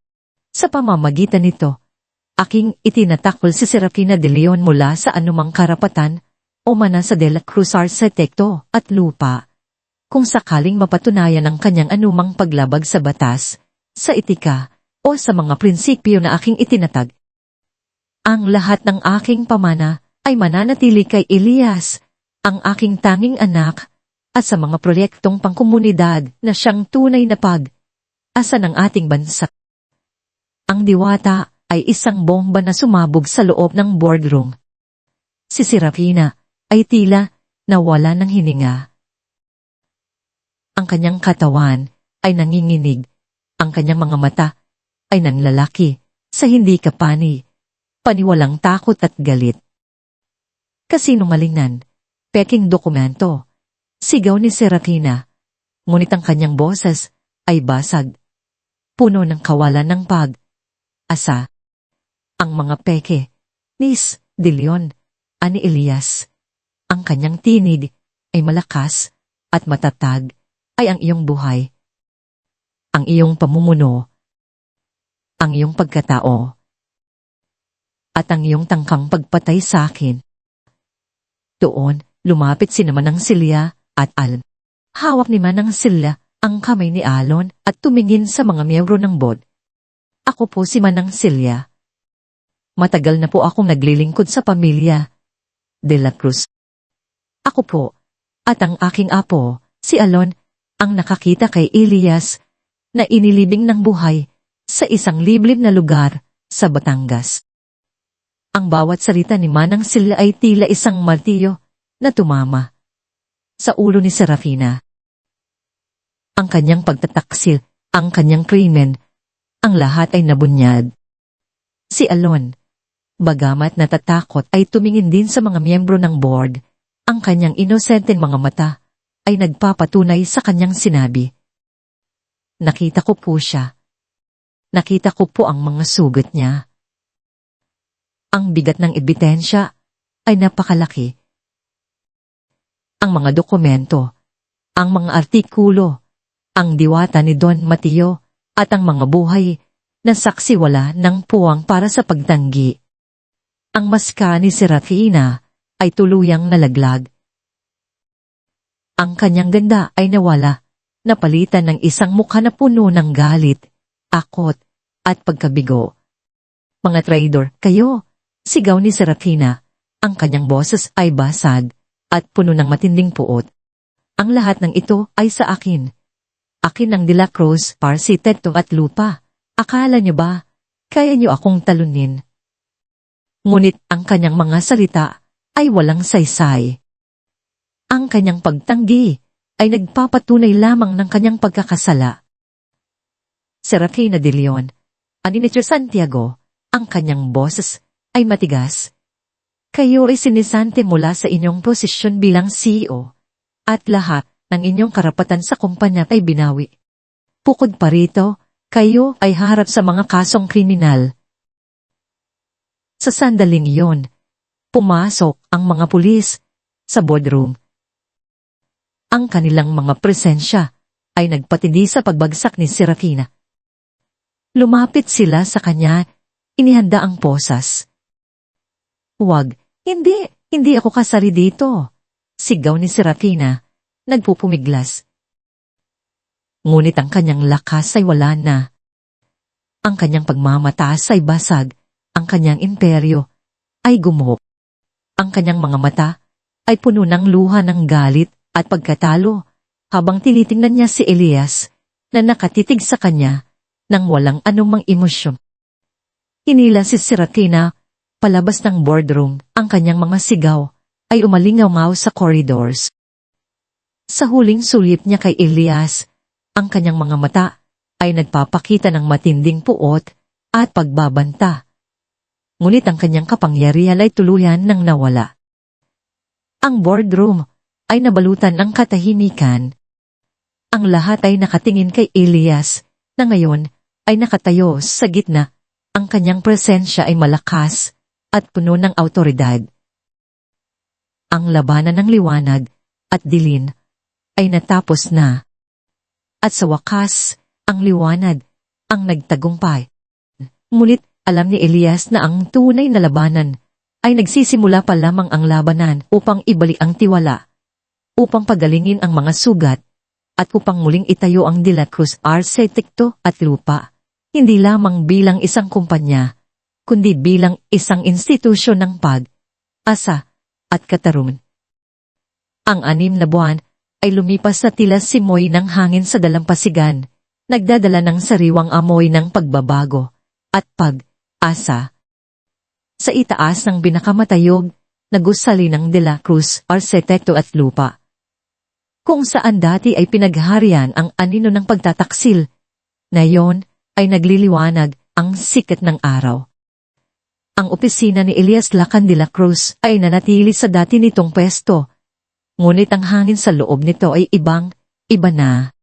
Sa pamamagitan nito, aking itinatakol si Serafina de Leon mula sa anumang karapatan o mana sa De La Cruz Arquitecto at lupa, kung sakaling mapatunayan ang kanyang anumang paglabag sa batas, sa etika, o sa mga prinsipyo na aking itinatag. Ang lahat ng aking pamana ay mananatili kay Elias, ang aking tanging anak, at sa mga proyektong pangkomunidad na siyang tunay na pag-asa ng ating bansa. Ang diwata ay isang bomba na sumabog sa loob ng boardroom. Si Serafina ay tila nawala ng hininga. Ang kanyang katawan ay nanginginig. Ang kanyang mga mata ay nanlalaki sa hindi kapani, paniwalang takot at galit. Kasinungalingan, peking dokumento. Sigaw ni Serafina. Ngunit ang kanyang boses ay basag. Puno ng kawalan ng pag-asa. Ang mga peke, Miss De Leon, ani Elias. Ang kanyang tinig ay malakas at matatag ay ang iyong buhay. Ang iyong pamumuno. Ang iyong pagkatao. At ang iyong tangkang pagpatay sa akin. Doon, lumapit si Manang Celia at Alon. Hawak ni Manang Celia ang kamay ni Alon at tumingin sa mga miyembro ng board. Ako po si Manang Celia. Matagal na po akong naglilingkod sa pamilya De La Cruz. Ako po, at ang aking apo, si Alon, ang nakakita kay Elias na inilibing ng buhay sa isang liblib na lugar sa Batangas. Ang bawat salita ni Manang Celia ay tila isang martilyo na tumama sa ulo ni Serafina. Ang kanyang pagtataksil, ang kanyang krimen, ang lahat ay nabunyad. Si Alon, bagamat natatakot ay tumingin din sa mga miyembro ng board. Ang kanyang inosenteng mga mata ay nagpapatunay sa kanyang sinabi. Nakita ko po siya. Nakita ko po ang mga sugat niya. Ang bigat ng ebidensya ay napakalaki. Ang mga dokumento, ang mga artikulo, ang diwata ni Don Mateo at ang mga buhay na saksiwala ng puwang para sa pagtanggi. Ang maska ni Serafina ay tuluyang nalaglag. Ang kanyang ganda ay nawala, napalitan ng isang mukha na puno ng galit, akot, at pagkabigo. Mga traidor, kayo! Sigaw ni Serafina. Ang kanyang boses ay basag at puno ng matinding puot. Ang lahat ng ito ay sa akin. Akin ng De La Cruz, Parsi, Teto at Lupa. Akala niyo ba, kaya niyo akong talunin? Ngunit ang kanyang mga salita ay walang saysay. Ang kanyang pagtanggi ay nagpapatunay lamang ng kanyang pagkakasala. Serafina de Leon, Aninitio Santiago, ang kanyang boses ay matigas. Kayo ay sinisante mula sa inyong posisyon bilang CEO at lahat ng inyong karapatan sa kumpanya ay binawi. Bukod pa rito, kayo ay haharap sa mga kasong kriminal. Sa sandaling iyon, pumasok ang mga pulis sa boardroom. Ang kanilang mga presensya ay nagpatindi sa pagbagsak ni Serafina. Lumapit sila sa kanya, inihanda ang posas. Huwag, hindi ako kasali dito. Sigaw ni Serafina, nagpupumiglas. Ngunit ang kanyang lakas ay wala na. Ang kanyang pagmamataas ay basag, ang kanyang imperyo ay gumuho. Ang kanyang mga mata ay puno ng luha ng galit at pagkatalo habang tinitingnan niya si Elias na nakatitig sa kanya nang walang anumang emosyon. Hinila si Serafina palabas ng boardroom, ang kanyang mga sigaw ay umalingaw sa corridors. Sa huling sulip niya kay Elias, ang kanyang mga mata ay nagpapakita ng matinding puot at pagbabanta. Ngunit ang kanyang kapangyarihan ay tuluyan nang nawala. Ang boardroom ay nabalutan ng katahimikan. Ang lahat ay nakatingin kay Elias na ngayon ay nakatayo sa gitna. Ang kanyang presensya ay malakas at puno ng awtoridad. Ang labanan ng liwanag at dilim ay natapos na. At sa wakas, ang liwanag ang nagtagumpay. Ngunit alam ni Elias na ang tunay na labanan ay nagsisimula pa lamang. Ang labanan upang ibalik ang tiwala, upang pagalingin ang mga sugat, at upang muling itayo ang De La Cruz Arquitecto at Lupa, hindi lamang bilang isang kumpanya, kundi bilang isang institusyon ng pag-asa at katarungan. Ang 6 na buwan ay lumipas sa tila simoy ng hangin sa dalampasigan, nagdadala ng sariwang amoy ng pagbabago at pag-asa. Sa itaas ng binakamatayog na gusali ng De La Cruz Arquitecto at Lupa, kung saan dati ay pinagharian ang anino ng pagtataksil, ngayon ay nagliliwanag ang sikat ng araw. Ang opisina ni Elias Lacan de la Cruz ay nanatili sa dati nitong pwesto, Ngunit ang hangin sa loob nito ay iba na.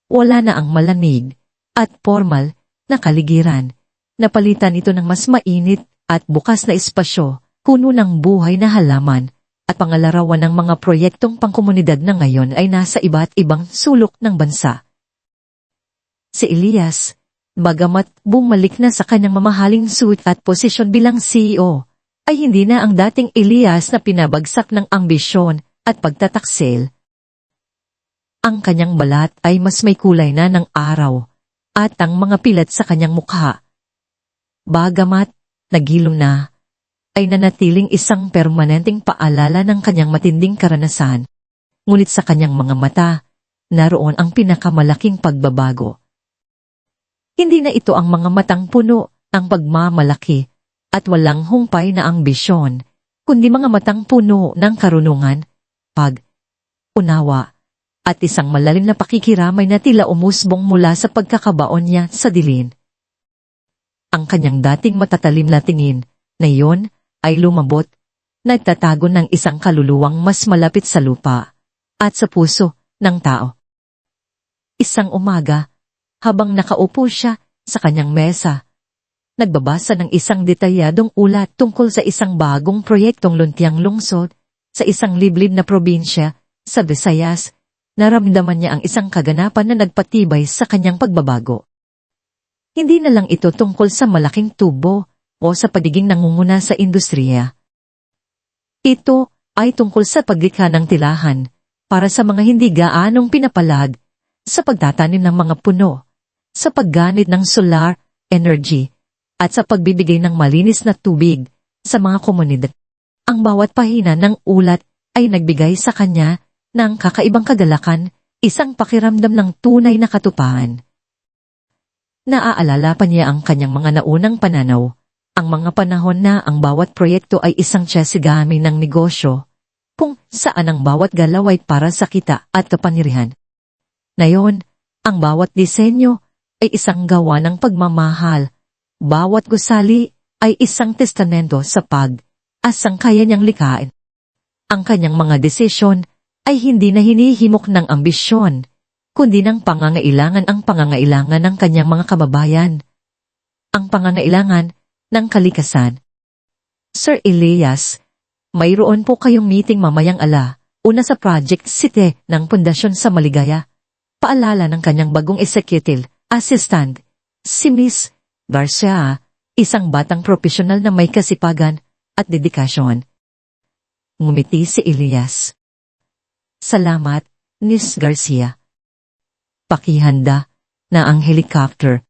Wala na ang malamig at formal na kaligiran. Napalitan ito ng mas mainit at bukas na espasyo, puno ng buhay na halaman, at pangalarawan ng mga proyektong pangkomunidad na ngayon ay nasa iba't ibang sulok ng bansa. Si Elias, bagamat bumalik na sa kanyang mamahaling suit at posisyon bilang CEO, ay hindi na ang dating Elias na pinabagsak ng ambisyon at pagtataksil. Ang kanyang balat ay mas may kulay na ng araw, at ang mga pilat sa kanyang mukha, bagamat nagilom na, ay nanatiling isang permanenteng paalala ng kanyang matinding karanasan. Ngunit sa kanyang mga mata, naroon ang pinakamalaking pagbabago. Hindi na ito ang mga matang puno ng pagmamalaki at walang humpay na ambisyon, kundi mga matang puno ng karunungan, pag-unawa, at isang malalim na pakikiramay na tila umusbong mula sa pagkakabaon niya sa dilin. Ang kanyang dating matatalim na tingin, na iyon, ay lumabot, nagtatago ng isang kaluluwang mas malapit sa lupa, at sa puso ng tao. Isang umaga, habang nakaupo siya sa kanyang mesa, nagbabasa ng isang detalyadong ulat tungkol sa isang bagong proyektong luntiang lungsod sa isang liblib na probinsya sa Visayas. Naramdaman niya ang isang kaganapan na nagpatibay sa kanyang pagbabago. Hindi na lang ito tungkol sa malaking tubo o sa pagiging nangunguna sa industriya. Ito ay tungkol sa paglikha ng tilahan para sa mga hindi gaanong pinapalag, sa pagtatanim ng mga puno, sa pagganit ng solar energy, at sa pagbibigay ng malinis na tubig sa mga komunidad. Ang bawat pahina ng ulat ay nagbigay sa kanya ng kakaibang kagalakan, isang pakiramdam ng tunay na katuparan. Naaalala pa niya ang kanyang mga naunang pananaw, ang mga panahon na ang bawat proyekto ay isang tsasigami ng negosyo, kung saan ang bawat galaw ay para sa kita at kapangyarihan. Ngayon, ang bawat disenyo ay isang gawa ng pagmamahal, bawat gusali ay isang testamento sa pag-asang kaya niyang likhain. Ang kanyang mga desisyon ay hindi na hinihimok ng ambisyon, kundi ng pangangailangan, ang pangangailangan ng kanyang mga kababayan. Ang pangangailangan ng kalikasan. Sir Elias, mayroon po kayong meeting mamayang una sa Project City ng Pundasyon sa Maligaya. Paalala ng kanyang bagong executive assistant, si Miss Garcia, isang batang profesional na may kasipagan at dedikasyon. Ngumiti si Elias. Salamat, Miss Garcia. Pakihanda na ang helicopter.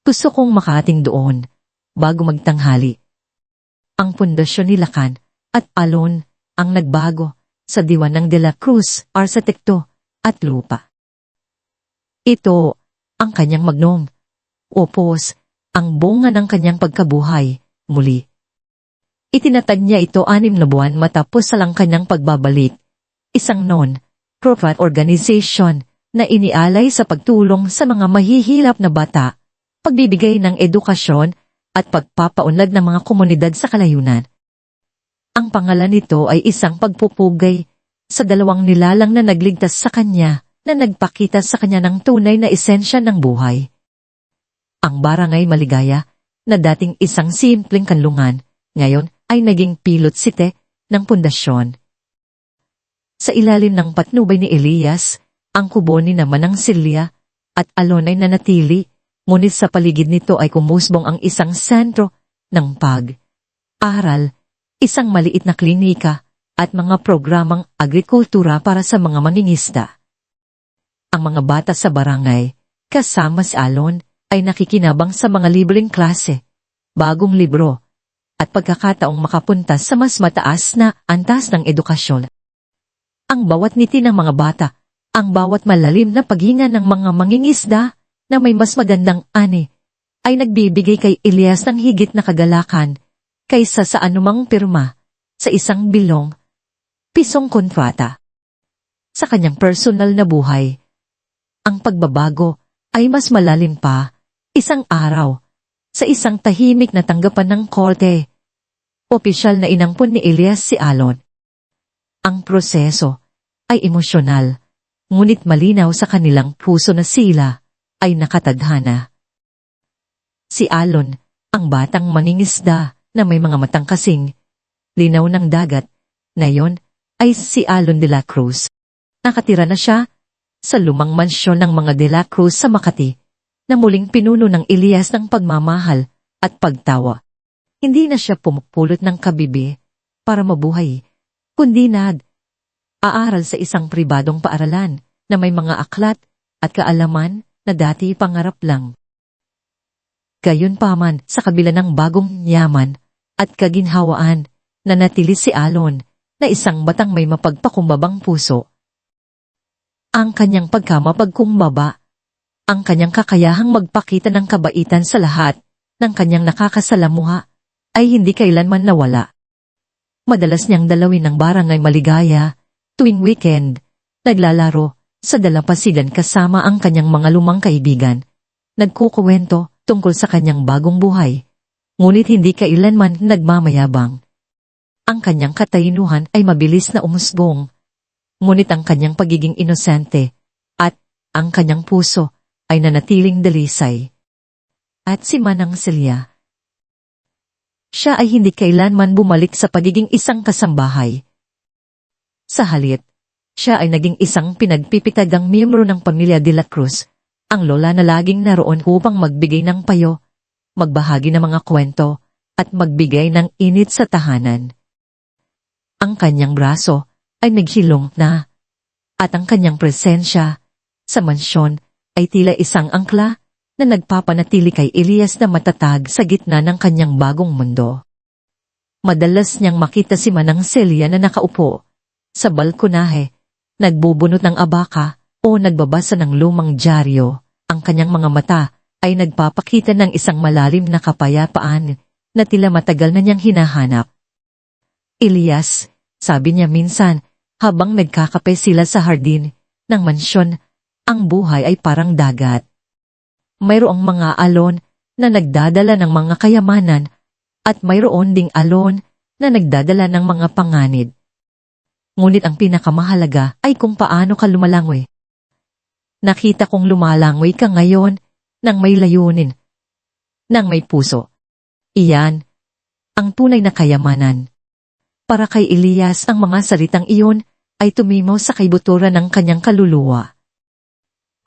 Gusto kong makaating doon bago magtanghali. Ang pundasyon ni Lacan at Alon ang nagbago sa diwan ng De La Cruz, arsitekto at lupa. Ito ang kanyang magnum opus, ang bunga ng kanyang pagkabuhay muli. Itinatag niya ito 6 na buwan matapos sa lang kanyang pagbabalik. Isang non-profit organization na inialay sa pagtulong sa mga mahihirap na bata, pagbibigay ng edukasyon at pagpapaunlad ng mga komunidad sa kalayunan. Ang pangalan nito ay isang pagpupugay sa 2 nilalang na nagligtas sa kanya, na nagpakita sa kanya ng tunay na esensya ng buhay. Ang Barangay Maligaya, na dating isang simpleng kanlungan, ngayon ay naging pilot city ng pundasyon. Sa ilalim ng patnubay ni Elias, ang kubo ni naman ng Celia at Alon ay nanatili, ngunit sa paligid nito ay kumusbong ang isang sentro ng pag-aral, isang maliit na klinika, at mga programang agrikultura para sa mga mangingisda. Ang mga bata sa barangay, kasama si Alon, ay nakikinabang sa mga libreng klase, bagong libro, at pagkakataong makapunta sa mas mataas na antas ng edukasyon. Ang bawat ngiti ng mga bata, ang bawat malalim na paghinga ng mga mangingisda na may mas magandang ani, ay nagbibigay kay Elias ng higit na kagalakan kaysa sa anumang pirma sa isang pisong kontrata. Sa kanyang personal na buhay, ang pagbabago ay mas malalim pa. Isang araw, sa isang tahimik na tanggapan ng korte, opisyal na inampun ni Elias si Alon. Ang proseso ay emosyonal, ngunit malinaw sa kanilang puso na sila ay nakatadhana. Si Alon, ang batang mangingisda na may mga matang kasing linaw ng dagat, ngayon ay si Alon de la Cruz. Nakatira na siya sa lumang mansyon ng mga de la Cruz sa Makati, na muling pinuno ng Elias ng pagmamahal at pagtawa. Hindi na siya pumupulot ng kabibi para mabuhay, kundi aaral sa isang pribadong paaralan na may mga aklat at kaalaman na dati pangarap lang. Gayunpaman, sa kabila ng bagong yaman at kaginhawaan, nanatili si Alon na isang batang may mapagpakumbabang puso. Ang kanyang pagkamapagkumbaba, ang kanyang kakayahang magpakita ng kabaitan sa lahat ng kanyang nakakasalamuha ay hindi kailanman nawala. Madalas niyang dalawin ng barangay Maligaya tuwing weekend, naglalaro sa dalampasigan kasama ang kanyang mga lumang kaibigan, nagkukuwento tungkol sa kanyang bagong buhay, ngunit hindi kailanman nagmamayabang. Ang kanyang katalinuhan ay mabilis na umusbong, ngunit ang kanyang pagiging inosente at ang kanyang puso ay nanatiling dalisay. At si Manang Celia, siya ay hindi kailanman bumalik sa pagiging isang kasambahay. Sa halip, siya ay naging isang pinagpipitagang miyembro ng pamilya de la Cruz, ang lola na laging naroon upang magbigay ng payo, magbahagi ng mga kwento, at magbigay ng init sa tahanan. Ang kanyang braso ay naghilong na, at ang kanyang presensya sa mansyon ay tila isang angkla na nagpapanatili kay Elias na matatag sa gitna ng kanyang bagong mundo. Madalas niyang makita si Manang Celia na nakaupo sa balkonahe, nagbubunot ng abaka o nagbabasa ng lumang dyaryo. Ang kanyang mga mata ay nagpapakita ng isang malalim na kapayapaan na tila matagal na niyang hinahanap. Elias, sabi niya minsan habang nagkakape sila sa hardin ng mansyon, ang buhay ay parang dagat. Mayroong mga alon na nagdadala ng mga kayamanan at mayroon ding alon na nagdadala ng mga panganib. Ngunit ang pinakamahalaga ay kung paano ka lumalangoy. Nakita kong lumalangoy ka ngayon nang may layunin, nang may puso. Iyan ang tunay na kayamanan. Para kay Elias, ang mga salitang iyon ay tumimaw sa kaibuturan ng kanyang kaluluwa.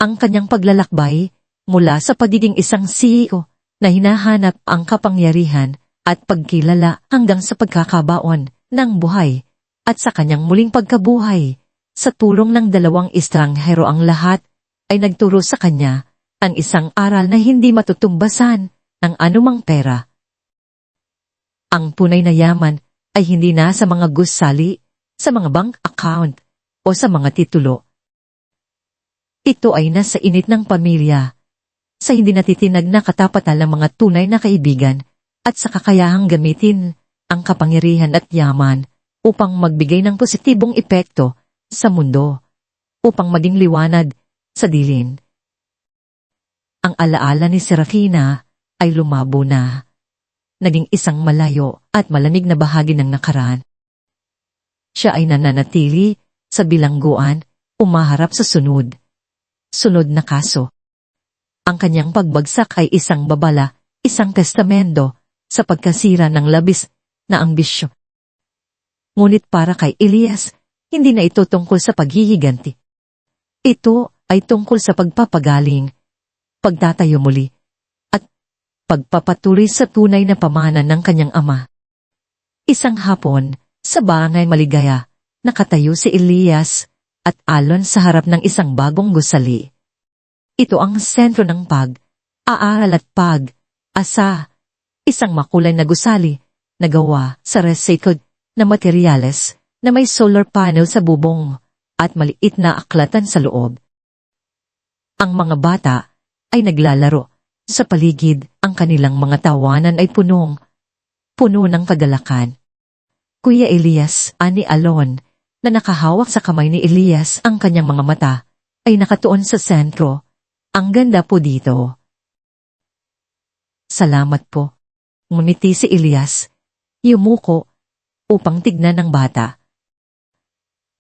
Ang kanyang paglalakbay mula sa pagiging isang CEO na hinahanap ang kapangyarihan at pagkilala hanggang sa pagkakabaon ng buhay at sa kanyang muling pagkabuhay, sa tulong ng dalawang estranghero ang lahat ay nagturo sa kanya ang isang aral na hindi matutumbasan ng anumang pera. Ang tunay na yaman ay hindi na sa mga gusali, sa mga bank account o sa mga titulo. Ito ay nasa init ng pamilya, sa hindi natitinag na katapatan ng mga tunay na kaibigan at sa kakayahang gamitin ang kapangyarihan at yaman upang magbigay ng positibong epekto sa mundo, upang maging liwanag sa dilim. Ang alaala ni Serafina ay lumabo na, naging isang malayo at malamig na bahagi ng nakaraan. Siya ay nananatili sa bilangguan, umaharap sa sunod na kaso. Ang kanyang pagbagsak ay isang babala, isang testamento sa pagkasira ng labis na ambisyon. Ngunit para kay Elias, hindi na ito tungkol sa paghihiganti. Ito ay tungkol sa pagpapagaling, pagtatayo muli, at pagpapatuloy sa tunay na pamahanan ng kanyang ama. Isang hapon, sa barangay Maligaya, nakatayo si Elias at Alon sa harap ng isang bagong gusali. Ito ang sentro ng pag-aaral at pag-asa, isang makulay na gusali na gawa sa recycled na materyales na may solar panel sa bubong at maliit na aklatan sa loob. Ang mga bata ay naglalaro sa paligid, ang kanilang mga tawanan ay puno ng kagalakan. Kuya Elias, ani Alon, na nakahawak sa kamay ni Elias, ang kanyang mga mata ay nakatuon sa sentro. Ang ganda po dito. Salamat po. Ngumiti si Elias, yumuko, upang tignan ng bata.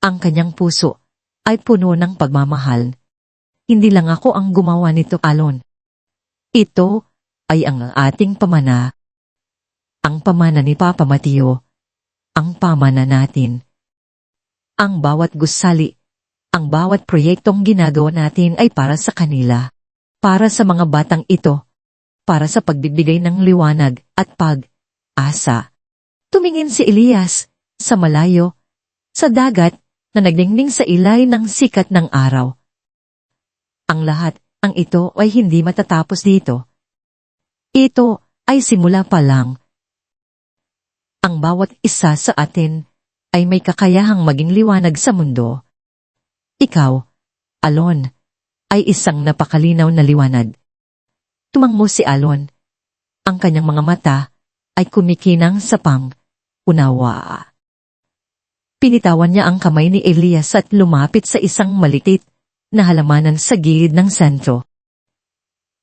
Ang kanyang puso ay puno ng pagmamahal. Hindi lang ako ang gumawa nito, Alon. Ito ay ang ating pamana. Ang pamana ni Papa Mateo. Ang pamana natin. Ang bawat gusali, ang bawat proyektong ginagawa natin ay para sa kanila. Para sa mga batang ito. Para sa pagbibigay ng liwanag at pag-asa. Tumingin si Elias sa malayo, sa dagat na nagdingning sa ilay ng sikat ng araw. Ang lahat, ang ito ay hindi matatapos dito. Ito ay simula pa lang. Ang bawat isa sa atin ay may kakayahang maging liwanag sa mundo. Ikaw, Alon, ay isang napakalinaw na liwanag. Tumangmo si Alon. Ang kanyang mga mata ay kumikinang sa pang-unawa. Pinitawan niya ang kamay ni Elias at lumapit sa isang maliit na halamanan sa gilid ng sentro.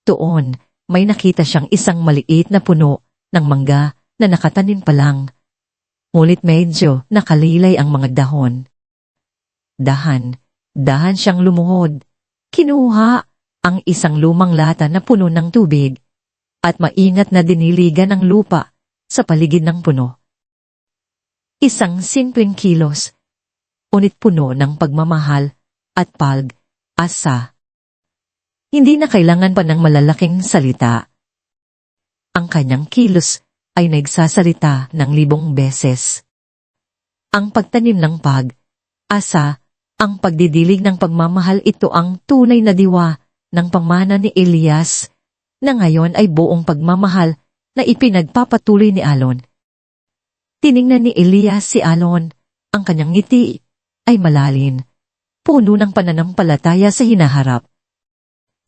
Doon, may nakita siyang isang maliit na puno ng mangga na nakatanim pa lang. Ngunit medyo nakalilay ang mga dahon. Dahan siyang lumuhod. Kinuha ang isang lumang lata na puno ng tubig at maingat na diniligan ng lupa sa paligid ng puno. Isang simpleng kilos, ngunit puno ng pagmamahal at pag-asa. Hindi na kailangan pa ng malalaking salita. Ang kanyang kilos ay nagsasalita ng 1,000 beses. Ang pagtanim ng pag-asa, ang pagdidilig ng pagmamahal, ito ang tunay na diwa ng pamana ni Elias na ngayon ay buong pagmamahal na ipinagpapatuloy ni Alon. Tiningnan ni Elias si Alon, ang kanyang ngiti ay malalim, puno ng pananampalataya sa hinaharap.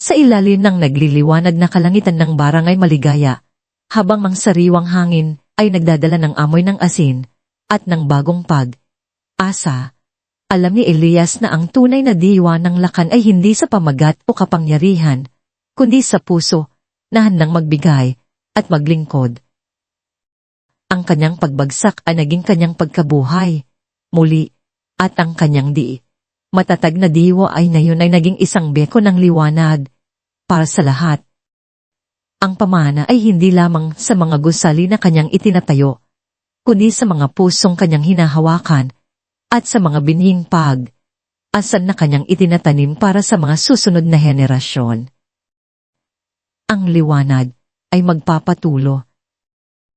Sa ilalim ng nagliliwanag na kalangitan ng barangay maligaya, habang ang sariwang hangin ay nagdadala ng amoy ng asin at ng bagong pag-asa. Alam ni Elias na ang tunay na diwa ng lakan ay hindi sa pamagat o kapangyarihan, kundi sa puso na handang magbigay at maglingkod. Ang kanyang pagbagsak ay naging kanyang pagkabuhay, muli, at ang kanyang matatag na diwa ay ngayon ay naging isang beko ng liwanag para sa lahat. Ang pamana ay hindi lamang sa mga gusali na kanyang itinatayo, kundi sa mga pusong kanyang hinahawakan at sa mga binhing pag-asan na kanyang itinatanim para sa mga susunod na henerasyon. Ang liwanag ay magpapatulo